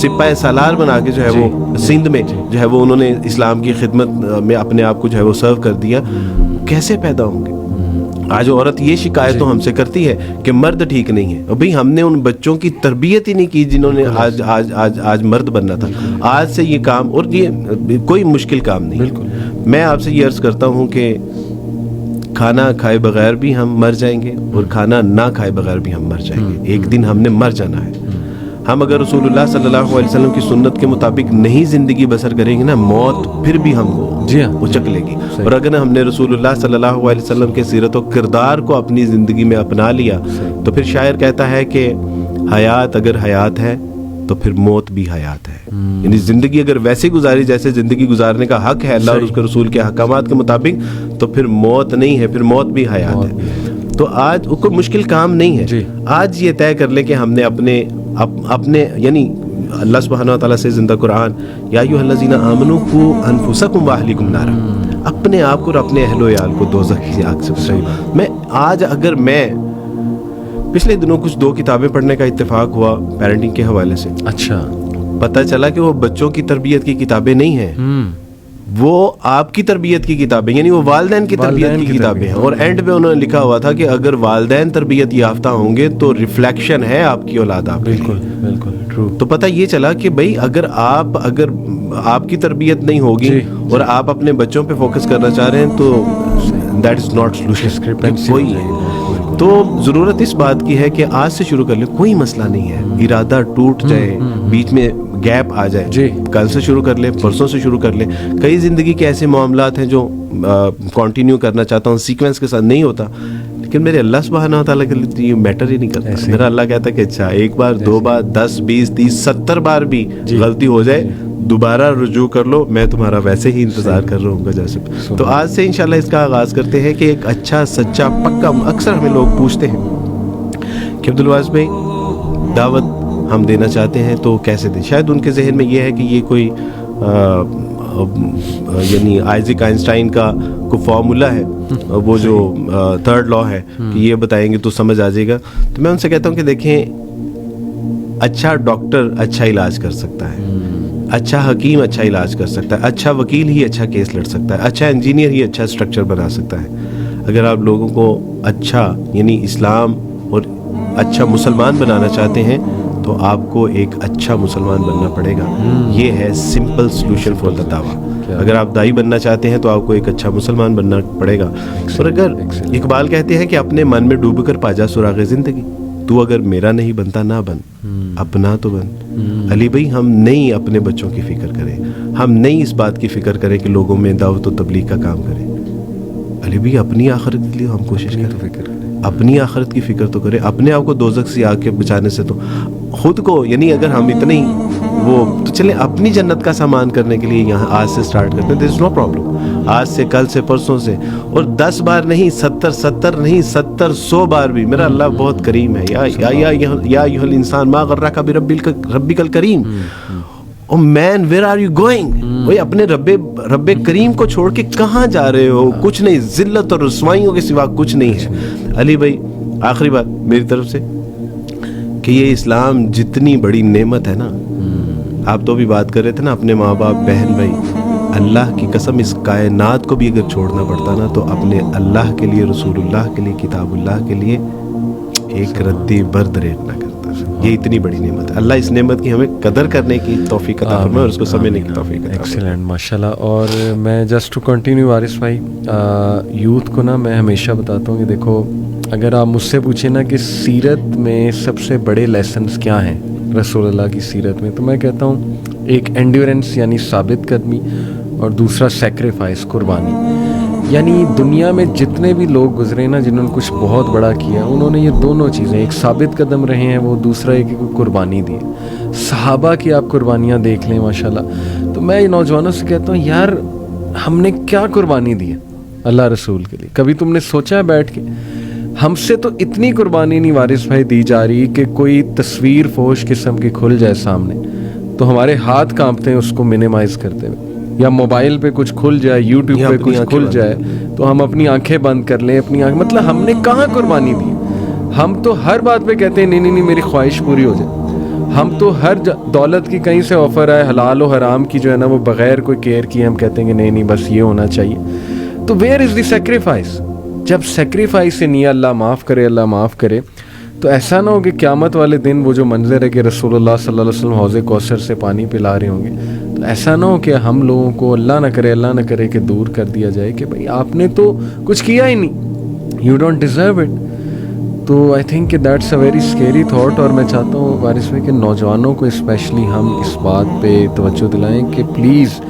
سپاہی سالار بنا کے جو ہے وہ سندھ میں جو ہے وہ انہوں نے اسلام کی خدمت میں اپنے آپ کو جو ہے وہ سرو کر دیا. کیسے پیدا ہوں گے؟ آج عورت یہ شکایت تو ہم سے کرتی ہے کہ مرد ٹھیک نہیں ہے. بھئی ہم نے ان بچوں کی تربیت ہی نہیں کی جنہوں نے آج مرد بننا تھا. آج سے یہ کام، اور یہ کوئی مشکل کام نہیں. بالکل میں آپ سے یہ عرض کرتا ہوں کہ کھانا کھائے بغیر بھی ہم مر جائیں گے اور کھانا نہ کھائے بغیر بھی ہم مر جائیں گے. ایک دن ہم نے مر جانا ہے. ہم اگر رسول اللہ صلی اللہ علیہ وسلم کی سنت کے مطابق نہیں زندگی بسر کریں گے نا، موت پھر بھی ہم کو اچک لے گی. اور اگر ہم نے رسول اللہ صلی اللہ علیہ وسلم کے سیرت و کردار کو اپنی زندگی میں اپنا لیا تو پھر شاعر کہتا ہے کہ حیات اگر حیات ہے تو پھر موت بھی حیات ہے. یعنی زندگی اگر ویسے گزاری جیسے زندگی گزارنے کا حق ہے اللہ اور اس کے رسول کے احکامات کے مطابق، تو پھر موت نہیں ہے، پھر موت بھی حیات ہے. تو آج کوئی مشکل کام نہیں ہے. آج یہ طے کر لیں کہ ہم نے اپنے یعنی اللہ سبحانہ وتعالیٰ سے زندہ قرآن یا ایھا الذین آمنوا قوا انفسکم واہلیکم نارا، اپنے آپ کو اور اپنے اہل و عیال کو دوزخ کی آگ سے بچائیں. میں پچھلے دنوں کچھ 2 کتابیں پڑھنے کا اتفاق ہوا پیرنٹنگ کے حوالے سے. اچھا پتہ چلا کہ وہ بچوں کی تربیت کی کتابیں نہیں ہیں، وہ آپ کی تربیت کی کتابیں، یعنی وہ والدین کی تربیت کی کتابیں ہیں. اور اینڈ پہ انہوں نے لکھا ہوا تھا کہ اگر والدین تربیت یافتہ ہوں گے تو ریفلیکشن ہے آپ کی اولاد. آپ بالکل ٹرو. تو پتہ یہ چلا کہ بھائی اگر آپ کی تربیت نہیں ہوگی اور آپ اپنے بچوں پہ فوکس کرنا چاہ رہے ہیں تو دیٹ از ناٹ سولوشن. تو ضرورت اس بات کی ہے کہ آج سے شروع کر لیں. کوئی مسئلہ نہیں ہے، ارادہ ٹوٹ جائے، بیچ میں گیپ آ جائے، کل سے شروع کر لیں، پرسوں سے شروع کر لیں. کئی زندگی کے ایسے معاملات ہیں جو کنٹینیو کرنا چاہتا ہوں، سیکوینس کے ساتھ نہیں ہوتا، لیکن میرے اللہ سبحانہ وتعالیٰ کے لیے یہ میٹر ہی نہیں کرتا. میرا اللہ کہتا ہے کہ اچھا 1 بار 2 بار 10 20 30 70 بار بھی غلطی ہو جائے دوبارہ رجوع کر لو، میں تمہارا ویسے ہی انتظار کر رہا ہوں گا جیسے. تو آج سے انشاءاللہ اس کا آغاز کرتے ہیں کہ ایک اچھا سچا پکا. اکثر ہمیں لوگ پوچھتے ہیں کہ عبدالواس بھائی دعوت ہم دینا چاہتے ہیں تو کیسے دیں. شاید ان کے ذہن میں یہ ہے کہ یہ کوئی یعنی آئزک آئنسٹائن کا کوئی فارمولا ہے، وہ جو 3rd لا ہے کہ یہ بتائیں گے تو سمجھ آ جائے گا. تو میں ان سے کہتا ہوں کہ دیکھیں، اچھا ڈاکٹر اچھا علاج کر سکتا ہے، اچھا حکیم اچھا علاج کر سکتا ہے، اچھا وکیل ہی اچھا کیس لڑ سکتا ہے، اچھا انجینئر ہی اچھا اسٹرکچر بنا سکتا ہے. اگر آپ لوگوں کو اچھا یعنی اسلام اور اچھا مسلمان بنانا چاہتے ہیں تو آپ کو ایک اچھا مسلمان بننا پڑے گا. یہ ہے سمپل سلوشن فار دا دعویٰ. اگر آپ دائی بننا چاہتے ہیں تو آپ کو ایک اچھا مسلمان بننا پڑے گا. اور اگر اقبال کہتے ہیں کہ اپنے من میں ڈوب کر پا جا سراغ زندگی، تو اگر میرا نہیں بنتا نہ بن، اپنا تو بن. علی بھائی ہم نہیں اپنے بچوں کی فکر کریں، ہم نہیں اس بات کی فکر کریں کہ لوگوں میں دعوت و تبلیغ کا کام کریں. علی بھائی اپنی آخرت کے لیے ہم کوشش کریں، اپنی آخرت کی فکر تو کریں. اپنے آپ کو دوزخ سے آگ کے بچانے سے تو خود کو، یعنی اگر ہم اتنے وہ تو چلیں اپنی جنت کا سامان کرنے کے لیے یہاں آج سے سٹارٹ کرتے ہیں. دیر از نو پرابلم. آج سے، کل سے، پرسوں سے، اور 10 بار نہیں 70 نہیں 70 100 بار بھی. میرا اللہ بہت کریم ہے. یا ایھا الانسان ما غرک بربک الکریم. او مین ویئر آر یو گوئنگ؟ بھائی اپنے رب کریم کو چھوڑ کے کہاں جا رہے ہو؟ کچھ نہیں، ذلت اور رسوائیوں کے سوا کچھ نہیں ہے. علی بھائی آخری بات میری طرف سے کہ یہ اسلام جتنی بڑی نعمت ہے نا، آپ تو بھی بات کر رہے تھے نا اپنے ماں باپ بہن بھائی، اللہ کی قسم اس کائنات کو بھی اگر چھوڑنا پڑتا نا تو اپنے اللہ کے لیے، رسول اللہ کے لیے، کتاب اللہ کے لیے ایک رتی برد ریٹ نہ کرتا. یہ اتنی بڑی نعمت ہے. اللہ اس نعمت کی ہمیں قدر کرنے کی توفیق عطا فرمائے اور اس کو سمجھنے کی توفیق عطا فرمائے. ایکسیلنٹ، ماشاءاللہ. اور میں جسٹ ٹو کنٹینیو وارث بھائی، یوتھ کو نا میں ہمیشہ بتاتا ہوں کہ دیکھو، اگر آپ مجھ سے پوچھیں نا کہ سیرت میں سب سے بڑے لیسنز کیا ہیں رسول اللہ کی سیرت میں، تو میں کہتا ہوں ایک اینڈیورنس یعنی ثابت قدمی، اور دوسرا سیکریفائس، قربانی. یعنی دنیا میں جتنے بھی لوگ گزرے نا جنہوں نے کچھ بہت بڑا کیا، انہوں نے یہ دونوں چیزیں، ایک ثابت قدم رہے ہیں وہ، دوسرا ایک قربانی دی. صحابہ کی آپ قربانیاں دیکھ لیں ماشاءاللہ. تو میں نوجوانوں سے کہتا ہوں یار ہم نے کیا قربانی دی ہے اللہ رسول کے لیے؟ کبھی تم نے سوچا ہے بیٹھ کے؟ ہم سے تو اتنی قربانی نہیں وارث بھائی دی جا رہی کہ کوئی تصویر فوش قسم کی کھل جائے سامنے تو ہمارے ہاتھ کانپتے ہیں اس کو منیمائز کرتے ہوئے، یا موبائل پہ کچھ کھل جائے، یوٹیوب پہ کچھ کھل جائے تو ہم اپنی آنکھیں بند کر لیں. مطلب ہم نے کہاں قربانی دی؟ ہم تو ہر بات پہ کہتے ہیں نہیں میری خواہش پوری ہو جائے. ہم تو ہر دولت کی کہیں سے آفر آئے حلال و حرام کی جو ہے نا وہ بغیر کوئی کیئر کیے ہم کہتے ہیں کہ نہیں بس یہ ہونا چاہیے. تو ویئر از دی سیکریفائس؟ جب سیکریفائس ہی نہیں ہے اللہ معاف کرے تو ایسا نہ ہو کہ قیامت والے دن وہ جو منظر ہے کہ رسول اللہ صلی اللہ علیہ وسلم حوض کوثر سے پانی پلا رہے ہوں گے, تو ایسا نہ ہو کہ ہم لوگوں کو اللہ نہ کرے کہ دور کر دیا جائے کہ بھئی آپ نے تو کچھ کیا ہی نہیں, یو ڈونٹ ڈیزرو اٹ. تو آئی تھنک کہ that's a very scary thought. اور میں چاہتا ہوں وارث بھائی کہ نوجوانوں کو اسپیشلی ہم اس بات پہ توجہ دلائیں کہ پلیز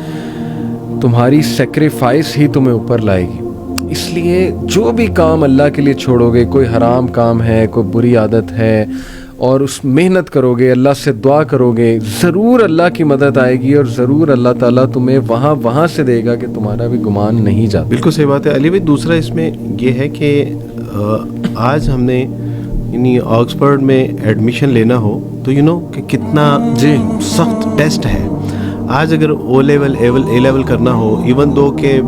تمہاری سیکریفائس ہی تمہیں اوپر لائے گی. اس لیے جو بھی کام اللہ کے لیے چھوڑو گے, کوئی حرام کام ہے, کوئی بری عادت ہے, اور اس محنت کرو گے, اللہ سے دعا کرو گے, ضرور اللہ کی مدد آئے گی اور ضرور اللہ تعالیٰ تمہیں وہاں سے دے گا کہ تمہارا بھی گمان نہیں جاتا. بالکل صحیح بات ہے علی بھائی. دوسرا اس میں یہ ہے کہ آج ہم نے یعنی آکسفورڈ میں ایڈمیشن لینا ہو تو کہ کتنا سخت ٹیسٹ ہے. آج اگر او لیول اے لیول کرنا ہو, ایون دو کہ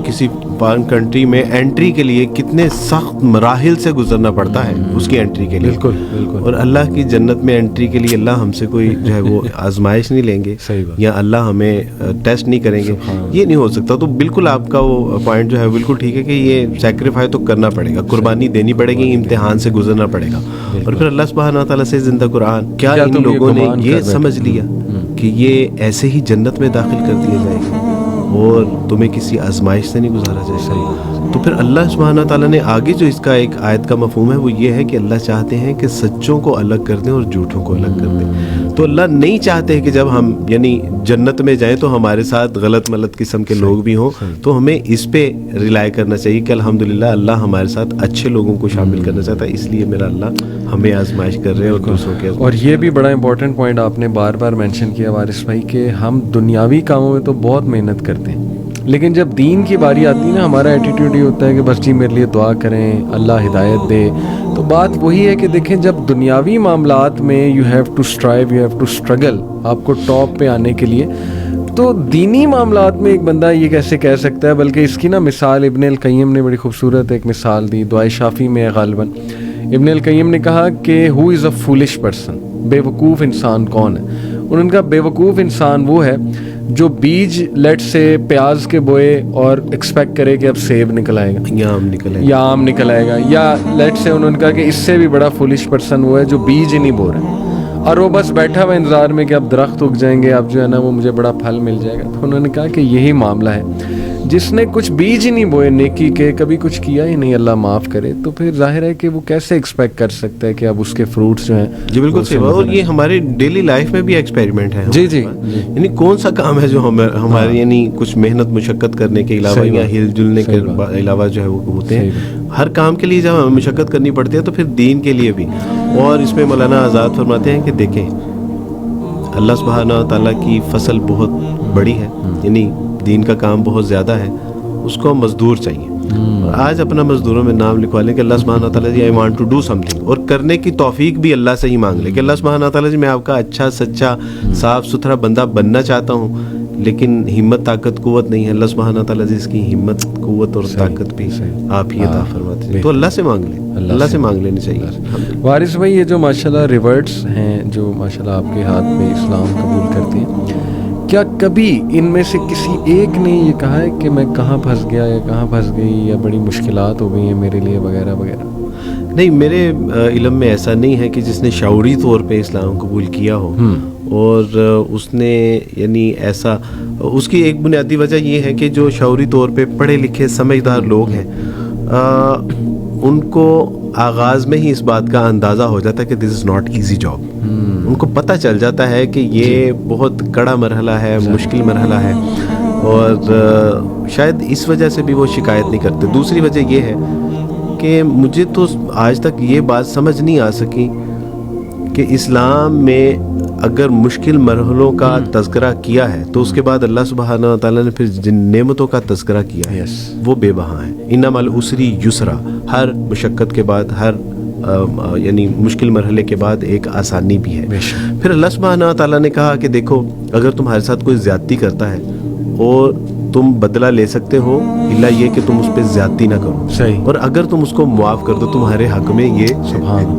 کسی فارن کنٹری میں انٹری کے لیے کتنے سخت مراحل سے گزرنا پڑتا ہے اس کی انٹری کے لیے. بالکل. اور اللہ کی جنت میں انٹری کے لیے اللہ ہم سے کوئی جو ہے وہ آزمائش نہیں لیں گے یا اللہ ہمیں ٹیسٹ نہیں کریں گے, یہ نہیں ہو سکتا. تو بالکل آپ کا وہ پوائنٹ جو ہے بالکل ٹھیک ہے کہ یہ سیکریفائی تو کرنا پڑے گا, قربانی دینی پڑے گی, امتحان سے گزرنا پڑے گا. اور پھر اللہ سبحانہ و تعالیٰ سے زندہ قرآن کیا ان لوگوں نے یہ سمجھ لیا کہ یہ ایسے ہی جنت میں داخل کر دیا جائے گا اور تمہیں کسی آزمائش سے نہیں گزارا جائے گا. تو پھر اللہ سبحانہ تعالیٰ نے آگے جو اس کا ایک آیت کا مفہوم ہے وہ یہ ہے کہ اللہ چاہتے ہیں کہ سچوں کو الگ کر دیں اور جھوٹوں کو الگ کر دیں. تو اللہ نہیں چاہتے کہ جب ہم یعنی جنت میں جائیں تو ہمارے ساتھ غلط قسم کے لوگ بھی ہوں. تو ہمیں اس پہ ریلائی کرنا چاہیے کہ الحمدللہ اللہ ہمارے ساتھ اچھے لوگوں کو شامل کرنا چاہتا ہے, اس لیے میرا اللہ ہمیں آزمائش کر رہے ہیں اور دوسروں کے. اور یہ بھی بڑا امپورٹنٹ پوائنٹ آپ نے بار بار مینشن کیا وارث بھائی کہ ہم دنیاوی کاموں میں تو بہت محنت کرتے ہیں, لیکن جب دین کی باری آتی ہے نا ہمارا ایٹیٹیوڈ یہ ہوتا ہے کہ بس جی میرے لیے دعا کریں, اللہ ہدایت دے. تو بات وہی ہے کہ دیکھیں جب دنیاوی معاملات میں you have to strive, you have to struggle آپ کو ٹاپ پہ آنے کے لیے, تو دینی معاملات میں ایک بندہ یہ کیسے کہہ سکتا ہے. بلکہ اس کی نا مثال ابن القیم نے بڑی خوبصورت ایک مثال دی, دعائے شافی میں غالباً ابن القیم نے کہا کہ ہو از اے فولش پرسن, بے وقوف انسان کون ہے. انہوں نے کہا بے وقوف انسان وہ ہے جو بیج لیٹ سے پیاز کے بوئے اور ایکسپیکٹ کرے کہ اب سیب نکل آئے گا یا آم نکل آئے گا, یا لیٹ سے انہوں نے کہا کہ اس سے بھی بڑا فولش پرسن وہ ہے جو بیج ہی نہیں بو رہا اور وہ بس بیٹھا ہوا انتظار میں کہ اب درخت اگ جائیں گے, اب جو ہے نا وہ مجھے بڑا پھل مل جائے گا. تو انہوں نے کہا کہ یہی معاملہ ہے, جس نے کچھ بیج ہی نہیں بوئے نیکی کے, کبھی کچھ کیا ہی نہیں, اللہ معاف کرے, تو پھر ظاہر ہے کہ وہ کیسے ایکسپیکٹ کر سکتا ہے کہ اب اس کے فروٹس جو ہیں. جی بالکل صحیح. اور یہ ہمارے ڈیلی لائف میں بھی ایکسپیریمنٹ ہے. جی یعنی کون سا کام ہے جو ہمارے یعنی کچھ محنت مشقت کرنے کے علاوہ یا ہل جلنے کے علاوہ جو ہے وہ ہوتے ہیں. ہر کام کے لیے جب ہمیں مشقت کرنی پڑتی ہے تو پھر دین کے لیے بھی. اور اس میں مولانا آزاد فرماتے ہیں کہ دیکھیں اللہ سبحانہ تعالیٰ کی فصل بہت بڑی ہے, یعنی دین کا کام بہت زیادہ ہے, اس کو مزدور چاہیے. اور آج اپنا مزدوروں میں نام لکھوا لیں کہ اللہ سبحانہ تعالیٰ جی I want to do something, اور کرنے کی توفیق بھی اللہ سے ہی مانگ لیں کہ اللہ سبحانہ تعالیٰ جی میں آپ کا اچھا سچا صاف ستھرا بندہ بننا چاہتا ہوں, لیکن ہمت طاقت قوت نہیں ہے. اللہ سبحانہ تعالیٰ جی اس کی ہمت قوت اور طاقت بھی آپ ہی عطا فرماتے ہیں. تو اللہ سے مانگ لیں, اللہ سے مانگ لینی چاہیے. وارث بھائی یہ جو ماشاءاللہ ریورٹس ہیں جو ماشاءاللہ آپ کے ہاتھ میں اسلام قبول کرتے ہیں, کیا کبھی ان میں سے کسی ایک نے یہ کہا ہے کہ میں کہاں پھنس گیا یا کہاں پھنس گئی یا بڑی مشکلات ہو گئی ہیں میرے لیے وغیرہ وغیرہ؟ نہیں, میرے علم میں ایسا نہیں ہے کہ جس نے شعوری طور پہ اسلام قبول کیا ہو. اور اس نے یعنی ایسا, اس کی ایک بنیادی وجہ یہ ہے کہ جو شعوری طور پہ پڑھے لکھے سمجھدار لوگ ہیں ان کو آغاز میں ہی اس بات کا اندازہ ہو جاتا ہے کہ دس از ناٹ ایزی جاب. ان کو پتہ چل جاتا ہے کہ یہ بہت کڑا مرحلہ ہے, مشکل مرحلہ ہے, اور شاید اس وجہ سے بھی وہ شکایت نہیں کرتے. دوسری وجہ یہ ہے کہ مجھے تو آج تک یہ بات سمجھ نہیں آ سکی کہ اسلام میں اگر مشکل مرحلوں کا تذکرہ کیا ہے تو اس کے بعد اللہ سبحانہ تعالیٰ نے پھر جن نعمتوں کا تذکرہ کیا ہے وہ بے بہا ہیں. ان مع العسری یسرا, ہر مشقت کے بعد, ہر یعنی مشکل مرحلے کے بعد ایک آسانی بھی ہے. پھر اللہ سبحانہ تعالیٰ نے کہا کہ دیکھو اگر تمہارے ساتھ کوئی زیادتی کرتا ہے اور تم بدلہ لے سکتے ہو الا یہ کہ تم اس پہ زیادتی نہ کرو, صحیح, اور اگر تم اس کو معاف کر دو تمہارے حق میں یہ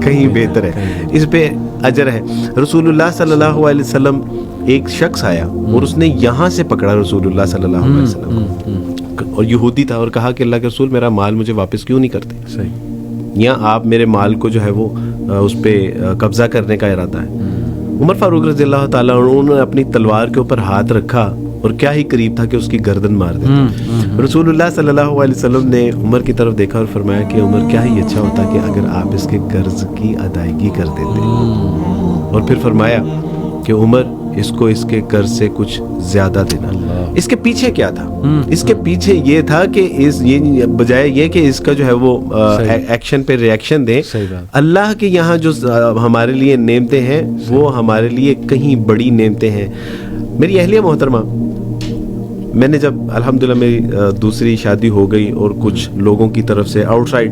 کہیں بہتر ہے, اس پہ اجر ہے. رسول اللہ صلی اللہ علیہ وسلم, ایک شخص آیا اور اس نے یہاں سے پکڑا رسول اللہ صلی اللہ علیہ وسلم کو, اور یہودی تھا, اور کہا کہ اللہ کے رسول میرا مال مجھے واپس کیوں نہیں کرتے, صحیح, یا آپ میرے مال کو جو ہے وہ اس پہ قبضہ کرنے کا ارادہ ہے. عمر فاروق رضی اللہ تعالیٰ عنہ نے اپنی تلوار کے اوپر ہاتھ رکھا اور کیا ہی قریب تھا کہ اس کی گردن مار دیتا. رسول اللہ صلی اللہ علیہ وسلم نے عمر کی طرف دیکھا اور فرمایا کہ عمر کیا ہی اچھا ہوتا کہ اگر آپ اس کے قرض کی ادائیگی کر دیتے. اور پھر فرمایا کہ عمر اس کو اس کے قرض سے کچھ زیادہ دینا. اس کے پیچھے کیا تھا؟ اس کے پیچھے یہ تھا کہ یہ بجائے یہ کہ اس کا جو ہے وہ ایکشن پہ ریئیکشن دے, اللہ کے یہاں جو ہمارے لیے نعمتیں ہیں وہ ہمارے لیے کہیں بڑی نعمتیں ہیں. میری اہلیہ محترمہ, میں نے جب الحمدللہ میری دوسری شادی ہو گئی اور کچھ لوگوں کی طرف سے آؤٹ سائڈ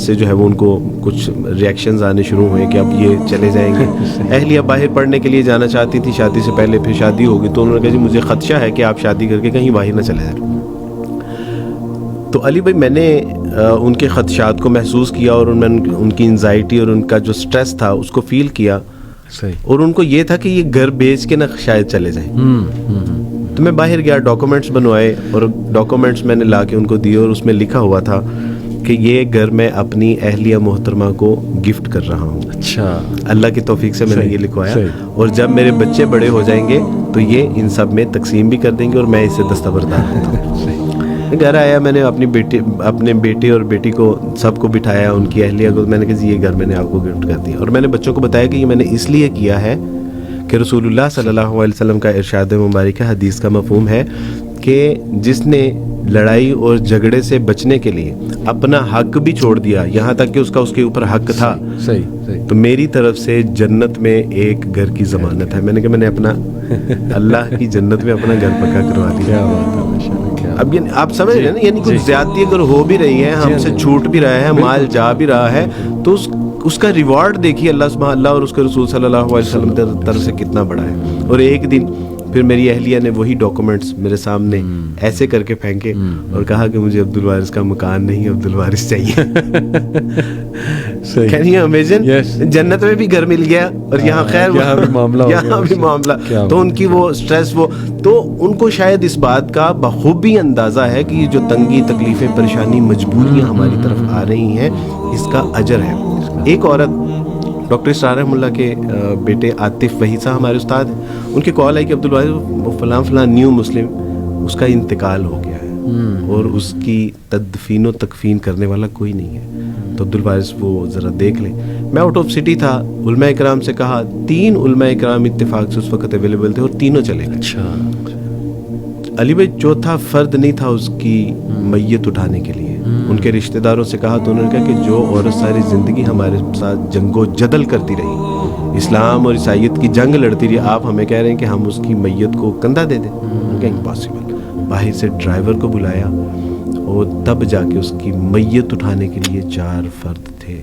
سے جو ہے وہ ان کو کچھ ریئیکشنز آنے شروع ہوئے کہ اب یہ چلے جائیں گے. اہلیہ باہر پڑھنے کے لیے جانا چاہتی تھی شادی سے پہلے, پھر شادی ہو گئی تو انہوں نے کہا جی مجھے خدشہ ہے کہ آپ شادی کر کے کہیں باہر نہ چلے جائیں. تو علی بھائی, میں نے ان کے خدشات کو محسوس کیا اور میں ان کی انزائٹی اور ان کا جو سٹریس تھا اس کو فیل کیا, اور ان کو یہ تھا کہ یہ گھر بیچ کے نہ شاید چلے جائیں. تو میں باہر گیا, ڈاکومنٹس بنوائے اور ڈاکومنٹس میں نے لا کے ان کو دیے, اور اس میں لکھا ہوا تھا کہ یہ گھر میں اپنی اہلیہ محترمہ کو گفٹ کر رہا ہوں. اچھا, اللہ کی توفیق سے میں نے یہ لکھوایا, اور جب میرے بچے بڑے ہو جائیں گے تو یہ ان سب میں تقسیم بھی کر دیں گے اور میں اس سے دستبردار ہوں. گھر آیا, میں نے اپنے بیٹے اور بیٹی کو سب کو بٹھایا, ان کی اہلیہ کو, میں نے کہا جی یہ گھر میں نے آپ کو گفٹ کر دیا. اور میں نے بچوں کو بتایا کہ یہ میں نے اس لیے کیا ہے کہ رسول اللہ صلی اللہ علیہ وسلم کا ارشاد مبارکہ حدیث کا مفہوم ہے کہ جس نے لڑائی اور جھگڑے سے بچنے کے لیے اپنا حق بھی چھوڑ دیا, یہاں تک کہ اس کے اوپر حق تھا, تو میری طرف سے جنت میں ایک گھر کی ضمانت ہے. میں نے کہا میں نے اپنا اللہ کی جنت میں اپنا گھر پکا کروا دیا. اب آپ سمجھ رہے ہیں نا, یعنی کچھ زیادتی اگر ہو بھی رہی ہے, ہم سے چھوٹ بھی رہا ہے, مال جا بھی رہا ہے, تو اس کا ریوارڈ دیکھیے اللہ اور اس کے رسول صلی اللہ علیہ وسلم کی طرف سے کتنا بڑا ہے. اور ایک دن پھر میری اہلیہ نے وہی ڈاکومنٹس میرے سامنے ایسے کر کے پھینکے اور کہا کہ مجھے عبد الوارث کا مکان نہیں, عبد الوارث چاہیے. Can you imagine? جنت میں بھی گھر مل گیا اور یہاں خیر یہاں بھی معاملہ. تو ان کی وہ سٹریس, وہ تو ان کو شاید اس بات کا بخوبی اندازہ ہے کہ یہ جو تنگی, تکلیفیں, پریشانی, مجبوریاں ہماری طرف آ رہی ہیں, اس کا اجر ہے. ایک عورت, ڈاکٹر اسرار رحمہ اللہ کے بیٹے عاطف وحید صاحب ہمارے استاد ہیں, ان کی کال آئی کہ عبد الوارث فلاں نیو مسلم, اس کا انتقال ہو گیا ہے اور اس کی تدفین و تکفین کرنے والا کوئی نہیں ہے, تو عبد الوارث وہ ذرا دیکھ لیں. میں آؤٹ آف سٹی تھا, علماء اکرام سے کہا, 3 علماء اکرام اتفاق سے اس وقت اویلیبل تھے اور تینوں چلے گئے. اچھا, علی بھائی چوتھا فرد نہیں تھا اس کی میت اٹھانے کے لیے. ان کے رشتہ داروں سے کہا تو انہوں نے کہا کہ جو عورت ساری زندگی ہمارے ساتھ جنگ و جدل کرتی رہی, اسلام اور عیسائیت کی جنگ لڑتی رہی, آپ ہمیں کہہ رہے ہیں کہ ہم اس کی میت کو کندھا دے دیں. امپاسبل. باہر سے ڈرائیور کو بلایا اور تب جا کے اس کی میت اٹھانے کے لیے 4 فرد تھے.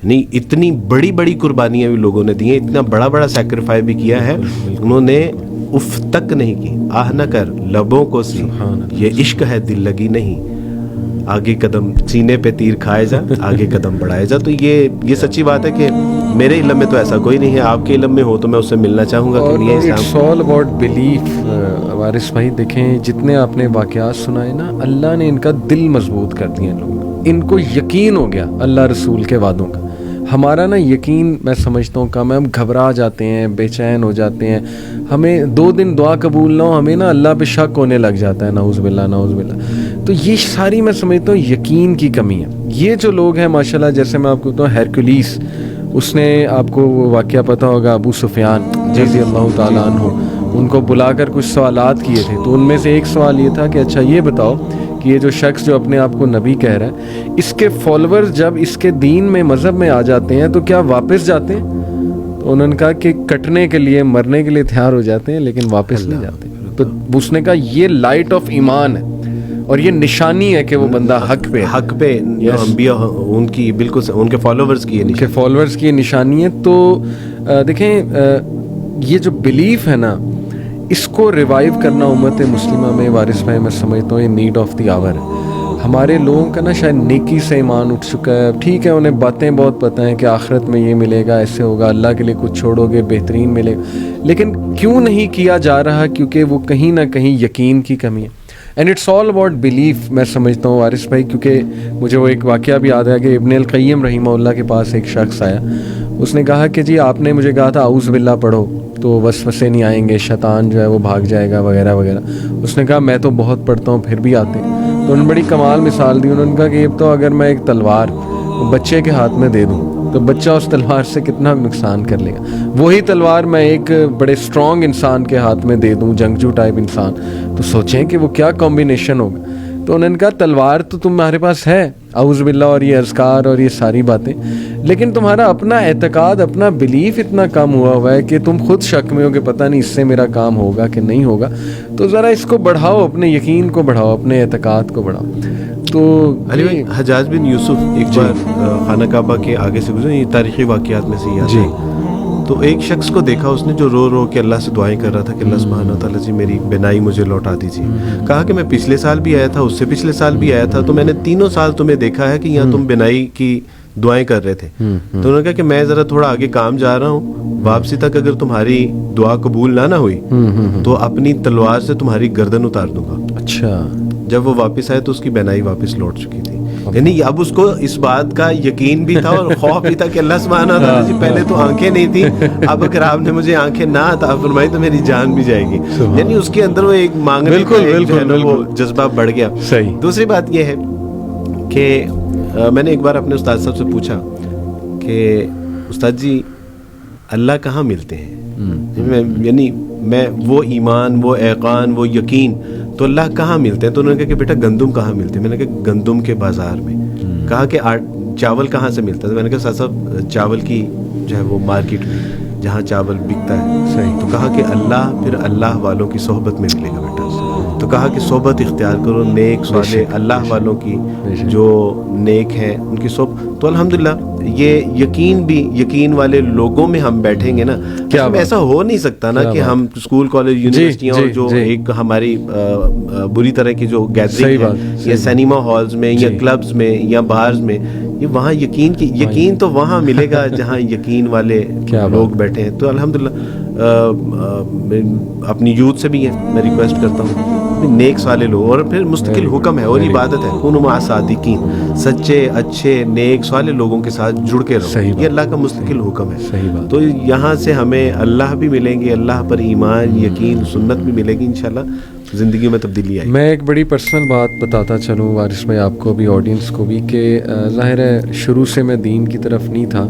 نہیں, اتنی بڑی بڑی قربانیاں بھی لوگوں نے دی ہیں, اتنا بڑا بڑا سیکریفائی بھی کیا ہے. انہوں نے اف تک نہیں کی, آہ نہ کر لبوں کو سی, یہ عشق ہے دل لگی نہیں, آگے قدم سینے پہ تیر کھائے جا, آگے قدم بڑھائے جا. تو یہ سچی بات ہے کہ میرے علم میں تو ایسا کوئی نہیں ہے, آپ کے علم میں ہو تو میں اس سے ملنا چاہوں گا. It's all about belief. Waris بھائی دیکھیں, جتنے آپ نے واقعات سنائے نا, اللہ نے ان کا دل مضبوط کر دیا. لوگ ان کو یقین ہو گیا اللہ رسول کے وعدوں کا. ہمارا نا یقین میں سمجھتا ہوں کم ہے, ہم گھبرا جاتے ہیں, بے چین ہو جاتے ہیں, ہمیں 2 دن دعا قبول نہ ہو, ہمیں نا اللہ پہ شک ہونے لگ جاتا ہے, نعوذ باللہ نعوذ باللہ. تو یہ ساری میں سمجھتا ہوں یقین کی کمی ہے. یہ جو لوگ ہیں ماشاءاللہ, جیسے میں آپ کو بتاؤں ہیرکولیس, اس نے, آپ کو وہ واقعہ پتہ ہوگا, ابو سفیان رضی اللہ تعالیٰ عنہ, ان کو بلا کر کچھ سوالات کیے تھے. تو ان میں سے ایک سوال یہ تھا کہ اچھا یہ بتاؤ کہ یہ جو شخص جو اپنے آپ کو نبی کہہ رہا ہے, اس کے فالوورز جب اس کے دین میں, مذہب میں آ جاتے ہیں تو کیا واپس جاتے ہیں؟ تو انہوں نے کہا کہ کٹنے کے لیے, مرنے کے لیے تیار ہو جاتے ہیں لیکن واپس نہیں جاتے. تو اس نے کہا یہ لائٹ آف ایمان ہے اور یہ نشانی ہے کہ وہ بندہ حق پہ انبیاء ان کی بالکل ان کے فالوورز کی نشانی ہے. تو دیکھیں, یہ جو بلیف ہے نا, اس کو ریوائیو کرنا امت مسلمہ میں وارث بھائی میں سمجھتا ہوں یہ نیڈ آف دی آور ہے. ہمارے لوگوں کا نا شاید نیکی سے ایمان اٹھ چکا ہے. ٹھیک ہے انہیں باتیں بہت پتہ ہیں کہ آخرت میں یہ ملے گا, ایسے ہوگا, اللہ کے لیے کچھ چھوڑو گے بہترین ملے گا, لیکن کیوں نہیں کیا جا رہا؟ کیونکہ وہ کہیں نہ کہیں یقین کی کمی ہے. And it's all about belief میں سمجھتا ہوں وارث بھائی. کیونکہ مجھے وہ ایک واقعہ بھی یاد ہے کہ ابن القیم رحمہ اللہ کے پاس ایک شخص آیا, اس نے کہا کہ جی آپ نے مجھے کہا تھا اعوذ باللہ پڑھو تو وسوسے نہیں آئیں گے, شیطان جو ہے وہ بھاگ جائے گا وغیرہ وغیرہ. اس نے کہا میں تو بہت پڑھتا ہوں پھر بھی آتے. تو انہوں نے بڑی کمال مثال دی. انہوں نے کہا کہ اب تو اگر میں ایک تلوار بچے کے ہاتھ میں دے دوں تو بچہ اس تلوار سے کتنا نقصان کر لے گا. وہی تلوار میں ایک بڑے اسٹرانگ انسان کے ہاتھ میں دے دوں, جنگجو ٹائپ انسان, تو سوچیں کہ وہ کیا کمبینیشن ہوگا. تو انہوں نے کہا تلوار تو تمہارے پاس ہے, اعوذ باللہ اور یہ اذکار اور یہ ساری باتیں, لیکن تمہارا اپنا اعتقاد, اپنا بلیف اتنا کم ہوا ہے کہ تم خود شک میں ہو کہ پتہ نہیں اس سے میرا کام ہوگا کہ نہیں ہوگا. تو ذرا اس کو بڑھاؤ, اپنے یقین کو بڑھاؤ, اپنے اعتقاد کو بڑھاؤ. تو علی بھائی, حجاج بن یوسف ایک بار خانہ کعبہ کے آگے سے گزرے, یہ تاریخی واقعات میں سے ہی آتا ہے. تو ایک شخص کو دیکھا اس نے جو رو رو کے اللہ سے دعائیں کر رہا تھا کہ اللہ سبحانہ و تعالیٰ جی میری بینائی مجھے لوٹا دیجیے. کہا کہ میں پچھلے سال بھی آیا تھا, اس سے پچھلے سال بھی آیا تھا, تو میں نے تینوں سال تمہیں دیکھا ہے کہ یہاں تم بینائی کی دعائیں کر رہے تھے. تو انہوں نے کہا کہ میں ذرا تھوڑا آگے کام جا رہا ہوں, واپسی تک اگر تمہاری دعا قبول نہ ہوئی تو اپنی تلوار سے تمہاری گردن اتار دوں گا. اچھا. جب وہ واپس آئے تو اس کی بینائی واپس لوٹ چکی تھی. یعنی اب اس کو اس بات کا یقین بھی تھا اور خوف بھی تھا کہ اللہ سبحانہ و تعالیٰ جی پہلے تو آنکھیں نہیں تھی, اب اگر آپ نے مجھے آنکھیں نہ عطا فرمائی تو میری جان بھی جائے گی. یعنی اس کے اندر وہ ایک مانگنے کا وہ جذبہ بڑھ گیا. دوسری بات یہ ہے کہ میں نے ایک بار اپنے استاد صاحب سے پوچھا کہ استاد جی اللہ کہاں ملتے ہیں؟ یعنی میں وہ ایمان, وہ ایقان, وہ یقین تو اللہ کہاں ملتے ہیں؟ تو انہوں نے کہا کہ بیٹا گندم کہاں ملتے ہیں؟ میں نے کہا گندم کے بازار میں. کہا کہ چاول کہاں سے ملتا ہے؟ میں نے کہا صاحب چاول کی جو ہے وہ مارکیٹ میں جہاں چاول بکتا ہے. صحیح. تو کہا کہ اللہ پھر اللہ والوں کی صحبت میں ملے گا بیٹا. تو کہا کہ صحبت اختیار کرو, نیک صالح اللہ والوں کی جو نیک ہیں ان کی صحبت. تو الحمدللہ یہ یقین بھی یقین والے لوگوں میں ہم بیٹھیں گے نا, کیا ایسا ہو نہیں سکتا نا کہ ہم اسکول کالج یونیورسٹیاں اور جو ایک ہماری بری طرح کی جو گیدرنگ ہے یا سینما ہالز میں یا کلبز میں یا بارز میں, یہ وہاں یقین تو وہاں ملے گا جہاں یقین والے لوگ بیٹھے ہیں. تو الحمدللہ اپنی یوتھ سے بھی ہے میں ریکویسٹ کرتا ہوں نیک صالح لوگ, اور پھر مستقل حکم ہے اور عبادت ہے کونوا مع صادقین, سچے اچھے نیک صالح لوگوں کے ساتھ جڑ کے رہو, یہ اللہ کا مستقل حکم ہے. تو یہاں سے ہمیں اللہ بھی ملیں گے, اللہ پر ایمان یقین سنت بھی ملے گی, انشاءاللہ زندگی میں تبدیلی آئے. میں ایک بڑی پرسنل بات بتاتا چلوں وارث بھائی آپ کو بھی, آڈینس کو بھی, کہ ظاہر ہے شروع سے میں دین کی طرف نہیں تھا.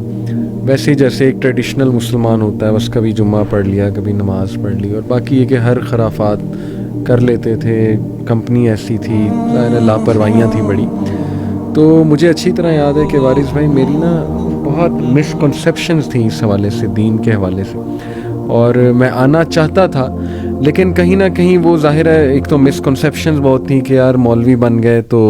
ویسے ہی جیسے ایک ٹریڈیشنل مسلمان ہوتا ہے, بس کبھی جمعہ پڑھ لیا, کبھی نماز پڑھ لی, اور باقی یہ کہ ہر خرافات کر لیتے تھے. کمپنی ایسی تھی, ظاہر لاپرواہیاں تھیں بڑی. تو مجھے اچھی طرح یاد ہے کہ وارث بھائی میری نا بہت مسکنسیپشنز تھیں اس حوالے سے, دین کے حوالے سے, اور میں آنا چاہتا تھا لیکن کہیں نہ کہیں وہ ظاہر ہے ایک تو مسکنسیپشنز بہت تھیں کہ یار مولوی بن گئے تو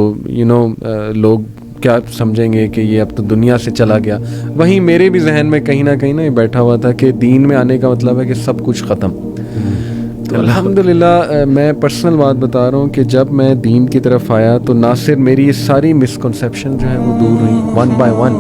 لوگ کیا سمجھیں گے کہ یہ اب تو دنیا سے چلا گیا. وہیں میرے بھی ذہن میں کہیں نہ کہیں یہ بیٹھا ہوا تھا کہ دین میں آنے کا مطلب ہے کہ سب کچھ ختم. تو الحمدللہ میں پرسنل بات بتا رہا ہوں کہ جب میں دین کی طرف آیا تو نہ صرف میری یہ ساری مسکنسیپشن جو ہے وہ دور ہوئی ون بائی ون,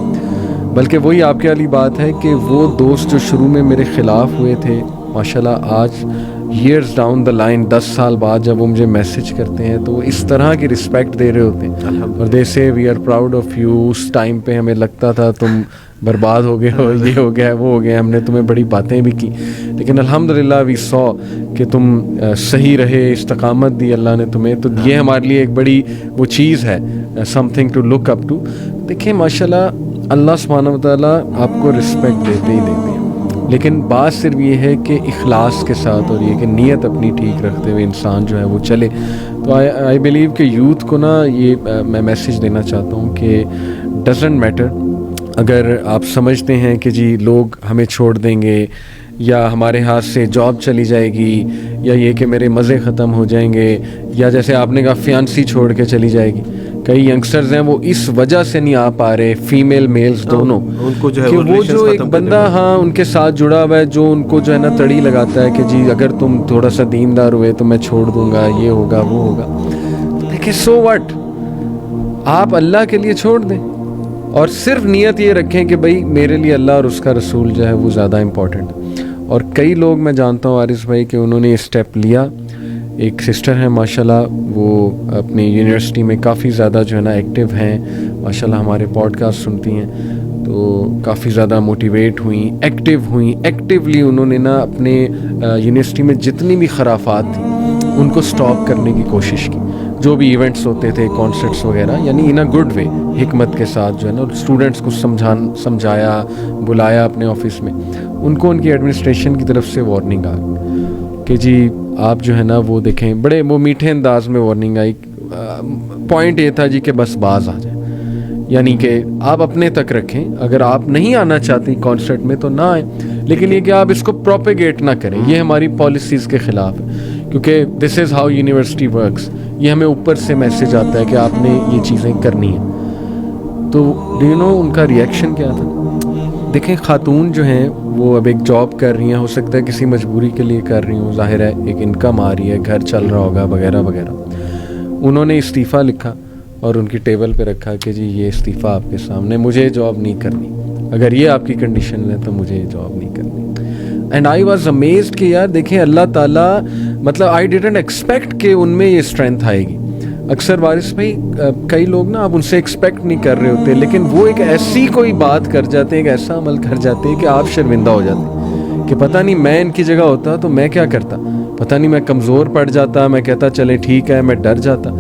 بلکہ وہی آپ کے والی بات ہے کہ وہ دوست جو شروع میں میرے خلاف ہوئے تھے, ماشاءاللہ آج ایئرز ڈاؤن دا لائن 10 سال بعد جب وہ مجھے میسج کرتے ہیں تو وہ اس طرح کی رسپیکٹ دے رہے ہوتے ہیں, اور they say we are proud of you. اس ٹائم پہ ہمیں لگتا تھا تم برباد ہو گئے ہو, یہ ہو گیا وہ ہو گیا, ہم نے تمہیں بڑی باتیں بھی کی, لیکن الحمدللہ وی سو کہ تم صحیح رہے, استقامت دی اللہ نے تمہیں. تو یہ ہمارے لیے ایک بڑی وہ چیز ہے, something to look up to. دیکھیں ماشاءاللہ اللہ سبحانہ و تعالیٰ آپ کو رسپیکٹ دیتے ہی دیتے ہیں, لیکن بات صرف یہ ہے کہ اخلاص کے ساتھ, اور یہ کہ نیت اپنی ٹھیک رکھتے ہوئے انسان جو ہے وہ چلے. تو آئی بلیو کہ یوتھ کو نا یہ میں میسیج دینا چاہتا ہوں کہ ڈزنٹ میٹر اگر آپ سمجھتے ہیں کہ جی لوگ ہمیں چھوڑ دیں گے, یا ہمارے ہاتھ سے جاب چلی جائے گی, یا یہ کہ میرے مزے ختم ہو جائیں گے, یا جیسے آپ نے کہا فیانسی چھوڑ کے چلی جائے گی, کئی ینگسٹرز ہیں وہ اس وجہ سے نہیں آ پا رہے, فیمیل میلز دونوں, ان کو جو ہے کہ وہ جو ایک بندہ ہاں ان کے ساتھ جڑا ہوا ہے جو ان کو جو ہے نا تڑی لگاتا ہے کہ جی اگر تم تھوڑا سا دیندار ہوئے تو میں چھوڑ دوں گا, یہ ہوگا وہ ہوگا. دیکھیں سو واٹ, آپ اللہ کے لیے چھوڑ دیں اور صرف نیت یہ رکھیں کہ بھائی میرے لیے اللہ اور اس کا رسول جو ہے وہ زیادہ امپورٹنٹ. اور کئی لوگ میں جانتا ہوں عارض بھائی کہ انہوں نے یہ اسٹیپ لیا. ایک سسٹر ہیں ماشاءاللہ, وہ اپنی یونیورسٹی میں کافی زیادہ جو ہے نا ایکٹیو ہیں ماشاءاللہ, ہمارے پوڈ کاسٹ سنتی ہیں, تو کافی زیادہ موٹیویٹ ہوئیں, ایکٹیو ہوئیں. ایکٹیولی انہوں نے نا اپنے یونیورسٹی میں جتنی بھی خرافات تھیں ان کو سٹاپ کرنے کی کوشش کی. جو بھی ایونٹس ہوتے تھے, کانسرٹس وغیرہ, یعنی ان اے گڈ وے, حکمت کے ساتھ جو ہے نا اسٹوڈنٹس کو سمجھایا, بلایا اپنے آفس میں. ان کو ان کی ایڈمنسٹریشن کی طرف سے وارننگ آ کہ جی آپ جو ہے نا وہ دیکھیں, بڑے وہ میٹھے انداز میں وارننگ آئی. پوائنٹ یہ تھا جی کہ بس باز آ جائیں, یعنی کہ آپ اپنے تک رکھیں, اگر آپ نہیں آنا چاہتی کانسرٹ میں تو نہ آئیں, لیکن یہ کہ آپ اس کو پروپیگیٹ نہ کریں, یہ ہماری پالیسیز کے خلاف ہے. کیونکہ دس از ہاؤ یونیورسٹی ورکس, یہ ہمیں اوپر سے میسج آتا ہے کہ آپ نے یہ چیزیں کرنی ہیں. تو ڈو یو نو ان کا ریئیکشن کیا تھا؟ دیکھیں خاتون جو ہیں وہ اب ایک جاب کر رہی ہیں, ہو سکتا ہے کسی مجبوری کے لیے کر رہی ہوں, ظاہر ہے ایک انکم آ رہی ہے, گھر چل رہا ہوگا وغیرہ وغیرہ. انہوں نے استعفیٰ لکھا اور ان کی ٹیبل پہ رکھا کہ جی یہ استعفیٰ آپ کے سامنے, مجھے جاب نہیں کرنی, اگر یہ آپ کی کنڈیشن ہے تو مجھے جاب نہیں کرنی. اینڈ آئی واز امیزڈ کہ یار دیکھیں اللہ تعالیٰ, مطلب آئی ڈیڈنٹ ایکسپیکٹ کہ ان میں یہ اسٹرینتھ آئے گی. اکثر وارث بھائی کئی لوگ نا آپ ان سے ایکسپیکٹ نہیں کر رہے ہوتے, لیکن وہ ایک ایسی کوئی بات کر جاتے ہیں, ایک ایسا عمل کر جاتے ہیں کہ آپ شرمندہ ہو جاتے ہیں کہ پتہ نہیں میں ان کی جگہ ہوتا تو میں کیا کرتا, پتہ نہیں میں کمزور پڑ جاتا, میں کہتا چلیں ٹھیک ہے, میں ڈر جاتا.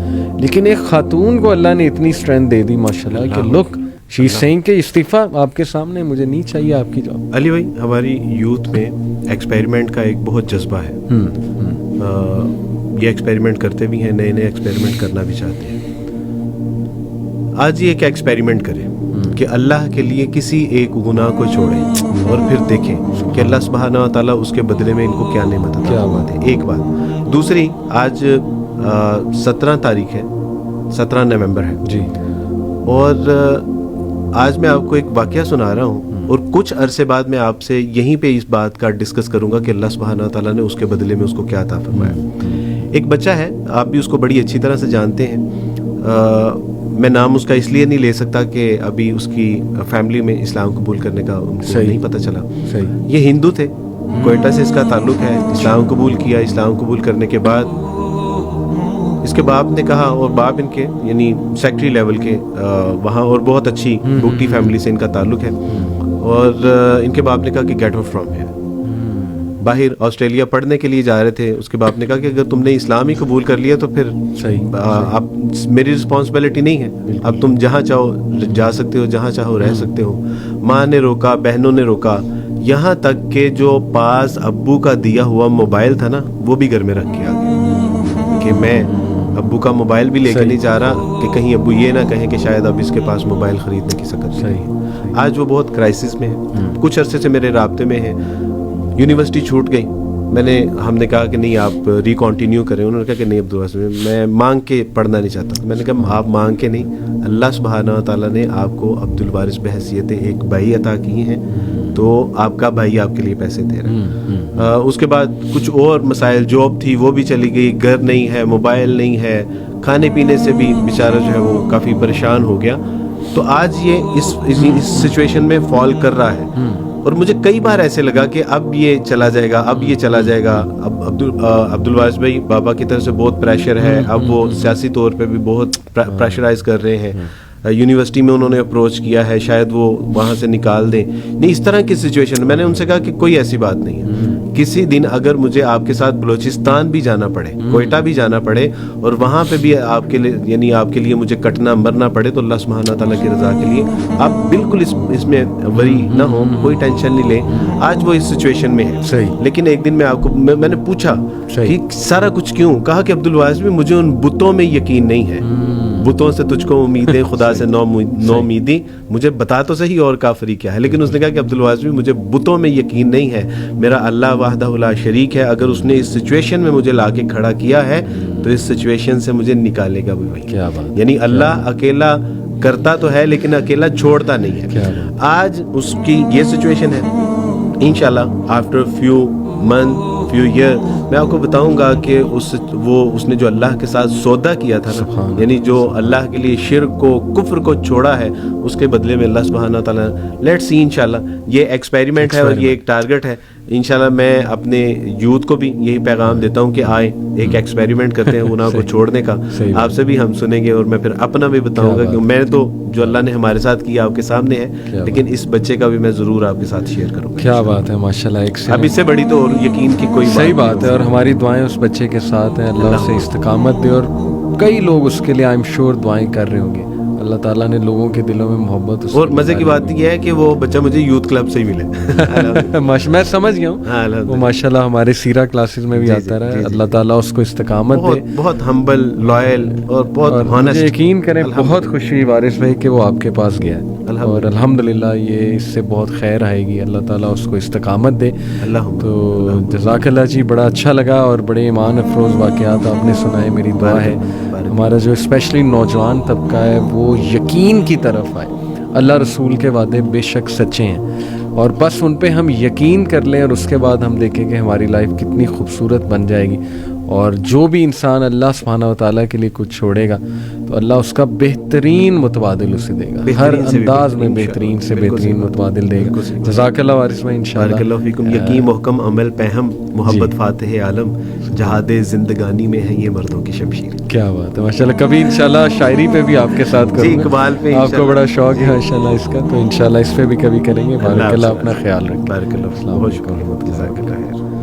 لیکن ایک خاتون کو اللہ نے اتنی اسٹرینتھ دے دی ماشاءاللہ کہ لک شی از سیئنگ کہ استعفیٰ آپ کے سامنے, مجھے نہیں چاہیے آپ کی جاب. علی بھائی, ہماری یوتھ میں ایکسپیریمنٹ کا ایک بہت جذبہ ہے. یہ ایکسپیریمنٹ کرتے بھی ہیں, نئے نئے ایکسپیریمنٹ کرنا بھی چاہتے ہیں. آج یہ ایک ایکسپیریمنٹ کریں کہ اللہ کے لیے کسی ایک گناہ کو چھوڑیں اور پھر دیکھیں کہ اللہ سبحانہ و تعالیٰ اس کے بدلے میں ان کو کیا نعمت عطا فرماتے ہیں. ایک بات. دوسری, آج 17 تاریخ ہے, 17 نومبر ہے جی, اور آج میں آپ کو ایک واقعہ سنا رہا ہوں, اور کچھ عرصے بعد میں آپ سے یہیں پہ اس بات کا ڈسکس کروں گا کہ اللہ سبحانہ و تعالیٰ نے اس کے بدلے میں اس کو کیا عطا فرمایا. ایک بچہ ہے, آپ بھی اس کو بڑی اچھی طرح سے جانتے ہیں, میں نام اس کا اس لیے نہیں لے سکتا کہ ابھی اس کی فیملی میں اسلام قبول کرنے کا ان کو نہیں پتہ چلا. یہ ہندو تھے, کوئٹہ سے اس کا تعلق ہے, اسلام قبول کیا. اسلام قبول کرنے کے بعد اس کے باپ نے کہا, اور باپ ان کے یعنی سیکٹری لیول کے وہاں, اور بہت اچھی بھوٹی فیملی سے ان کا تعلق ہے, اور ان کے باپ نے کہا کہ گیٹ آؤٹ فرام ہیئر. باہر آسٹریلیا پڑھنے کے لیے جا رہے تھے. اس کے باپ نے کہا کہ اگر تم نے اسلام ہی قبول کر لیا تو پھر اب میری رسپانسبلٹی نہیں ہے, اب تم جہاں چاہو جا سکتے ہو, جہاں چاہو رہ سکتے ہو. ماں نے روکا, بہنوں نے روکا, یہاں تک کہ جو پاس ابو کا دیا ہوا موبائل تھا نا وہ بھی گھر میں رکھ کے آ گیا کہ میں ابو کا موبائل بھی لے کے نہیں جا رہا کہ کہیں ابو یہ نہ کہیں کہ شاید اب اس کے پاس موبائل خریدنے کی سکت نہیں. آج وہ بہت کرائسس میں ہے, کچھ عرصے سے میرے رابطے میں ہے. یونیورسٹی چھوٹ گئی, ہم نے کہا کہ نہیں آپ ریکنٹینیو کریں. انہوں نے کہا کہ نہیں عبدالوارث, میں مانگ کے پڑھنا نہیں چاہتا. میں نے کہا آپ مانگ کے نہیں, اللہ سبحانہ و تعالیٰ نے آپ کو عبدالوارث بحیثیت ایک بھائی عطا کی ہیں, تو آپ کا بھائی آپ کے لیے پیسے دے رہا ہے. اس کے بعد کچھ اور مسائل, جاب تھی وہ بھی چلی گئی, گھر نہیں ہے, موبائل نہیں ہے, کھانے پینے سے بھی بیچارہ جو ہے وہ کافی پریشان ہو گیا. تو آج یہ اس سچویشن میں فال کر رہا ہے. اور مجھے کئی بار ایسے لگا کہ اب یہ چلا جائے گا, اب یہ چلا جائے گا. اب عبدالوارث بھائی بابا کی طرف سے بہت پریشر ہے, اب وہ سیاسی طور پہ بھی بہت پریشرائز کر رہے ہیں. یونیورسٹی میں انہوں نے اپروچ کیا ہے, شاید وہ وہاں سے نکال دیں. نہیں, اس طرح کی سچویشن. میں نے ان سے کہا کہ کوئی ایسی بات نہیں ہے, کسی دن اگر مجھے آپ کے ساتھ بلوچستان بھی جانا پڑے, کوئٹہ بھی جانا پڑے, اور وہاں پہ بھی آپ کے لیے یعنی آپ کے لیے مجھے کٹنا مرنا پڑے, تو اللہ سبحانہ تعالیٰ کی رضا کے لیے آپ بالکل اس میں وری نہ ہو, کوئی ٹینشن نہیں لیں. آج وہ اس سچویشن میں ہے. لیکن ایک دن میں آپ کو میں نے پوچھا کہ سارا کچھ کیوں, کہا کہ عبدالوارث بھی مجھے ان بتوں میں یقین نہیں ہے, بتوں سے تجھ کو امیدیں, خدا سے نو امیدی, مجھے بتا تو صحیح اور کافری کیا ہے. لیکن اس نے کہا کہ عبدالوارث بھی مجھے بتوں میں یقین نہیں ہے, میرا اللہ وحدہ لا شریک ہے. اگر اس نے اس سچویشن میں مجھے لا کے کھڑا کیا ہے تو اس سچویشن سے مجھے نکالے گا بھی وہی. کیا بات. یعنی اللہ اکیلا کرتا تو ہے لیکن اکیلا چھوڑتا نہیں ہے. کیا بات. آج اس کی یہ سچویشن ہے, انشاءاللہ after few month few year میں آپ کو بتاؤں گا کہ اس نے جو اللہ کے ساتھ سودا کیا تھا نا, یعنی جو اللہ کے لیے شرک کو کفر کو چھوڑا ہے, اس کے بدلے میں اللہ سبحانہ تعالیٰ, لیٹ سی انشاءاللہ یہ ایکسپیریمنٹ ہے اور یہ ایک ٹارگٹ ہے. انشاءاللہ میں اپنے یوتھ کو بھی یہی پیغام دیتا ہوں کہ آئیں ایک ایکسپیریمنٹ کرتے ہیں گناہ کو چھوڑنے کا. آپ سے بھی ہم سنیں گے اور میں پھر اپنا بھی بتاؤں گا کہ میں تو جو اللہ نے ہمارے ساتھ کیا آپ کے سامنے ہے, لیکن اس بچے کا بھی میں ضرور آپ کے ساتھ شیئر کروں گا. کیا بات ہے, ماشاءاللہ. ایک اب اس سے بڑی تو اور یقین کی کوئی صحیح بات ہے, اور ہماری دعائیں اس بچے کے ساتھ ہیں, اللہ سے استقامت دے, اور کئی لوگ اس کے لیے آئی ایم شیور دعائیں کر رہے ہوں گے. اللہ تعالیٰ نے لوگوں کے دلوں میں محبت. اور مزے کی بات یہ ہے کہ وہ بچہ مجھے یوتھ کلب سے ہی ملے. میں سمجھ گیا ہوں, وہ ماشاءاللہ ہمارے سیرہ کلاسز میں بھی آتا رہا ہے. اللہ تعالیٰ اس کو استقامت دے. بہت ہمبل, لائل اور بہت ہانسٹ. یقین کریں بہت خوشی ہوئی وارث بھائی کہ وہ آپ کے پاس گیا ہے, اور الحمدللہ یہ اس سے بہت خیر آئے گی. اللہ تعالیٰ اس کو استقامت دے. تو جزاک اللہ جی, بڑا اچھا لگا, اور بڑے ایمان افروز واقعات آپ نے سنائے. میری دعا ہے ہمارا جو اسپیشلی نوجوان طبقہ ہے وہ یقین کی طرف آئے. اللہ رسول کے وعدے بے شک سچے ہیں, اور بس ان پہ ہم یقین کر لیں, اور اس کے بعد ہم دیکھیں کہ ہماری لائف کتنی خوبصورت بن جائے گی. اور جو بھی انسان اللہ سبحانہ و تعالیٰ کے لیے کچھ چھوڑے گا تو اللہ اس کا بہترین متبادل اسے دے گا, ہر انداز میں بہترین سے بہترین متبادل دے گا. جزاک اللہ وارث بھائی. انشاءاللہ بارک اللہ فیکم. یقین محکم عمل پہم محبت فاتح عالم, جہاد زندگانی میں ہے یہ مردوں کی شمشیر. کیا بات ہے, ماشاءاللہ. کبھی انشاءاللہ شاعری پہ بھی آپ کے ساتھ کروں گا. اقبال پہ آپ کو بڑا شوق ہے ماشاءاللہ اس کا, تو انشاءاللہ اس پہ بھی کبھی کریں گے. بارک اللہ, اپنا خیال رکھیں. بارک اللہ. السلام علیکم. جزاک اللہ خیر.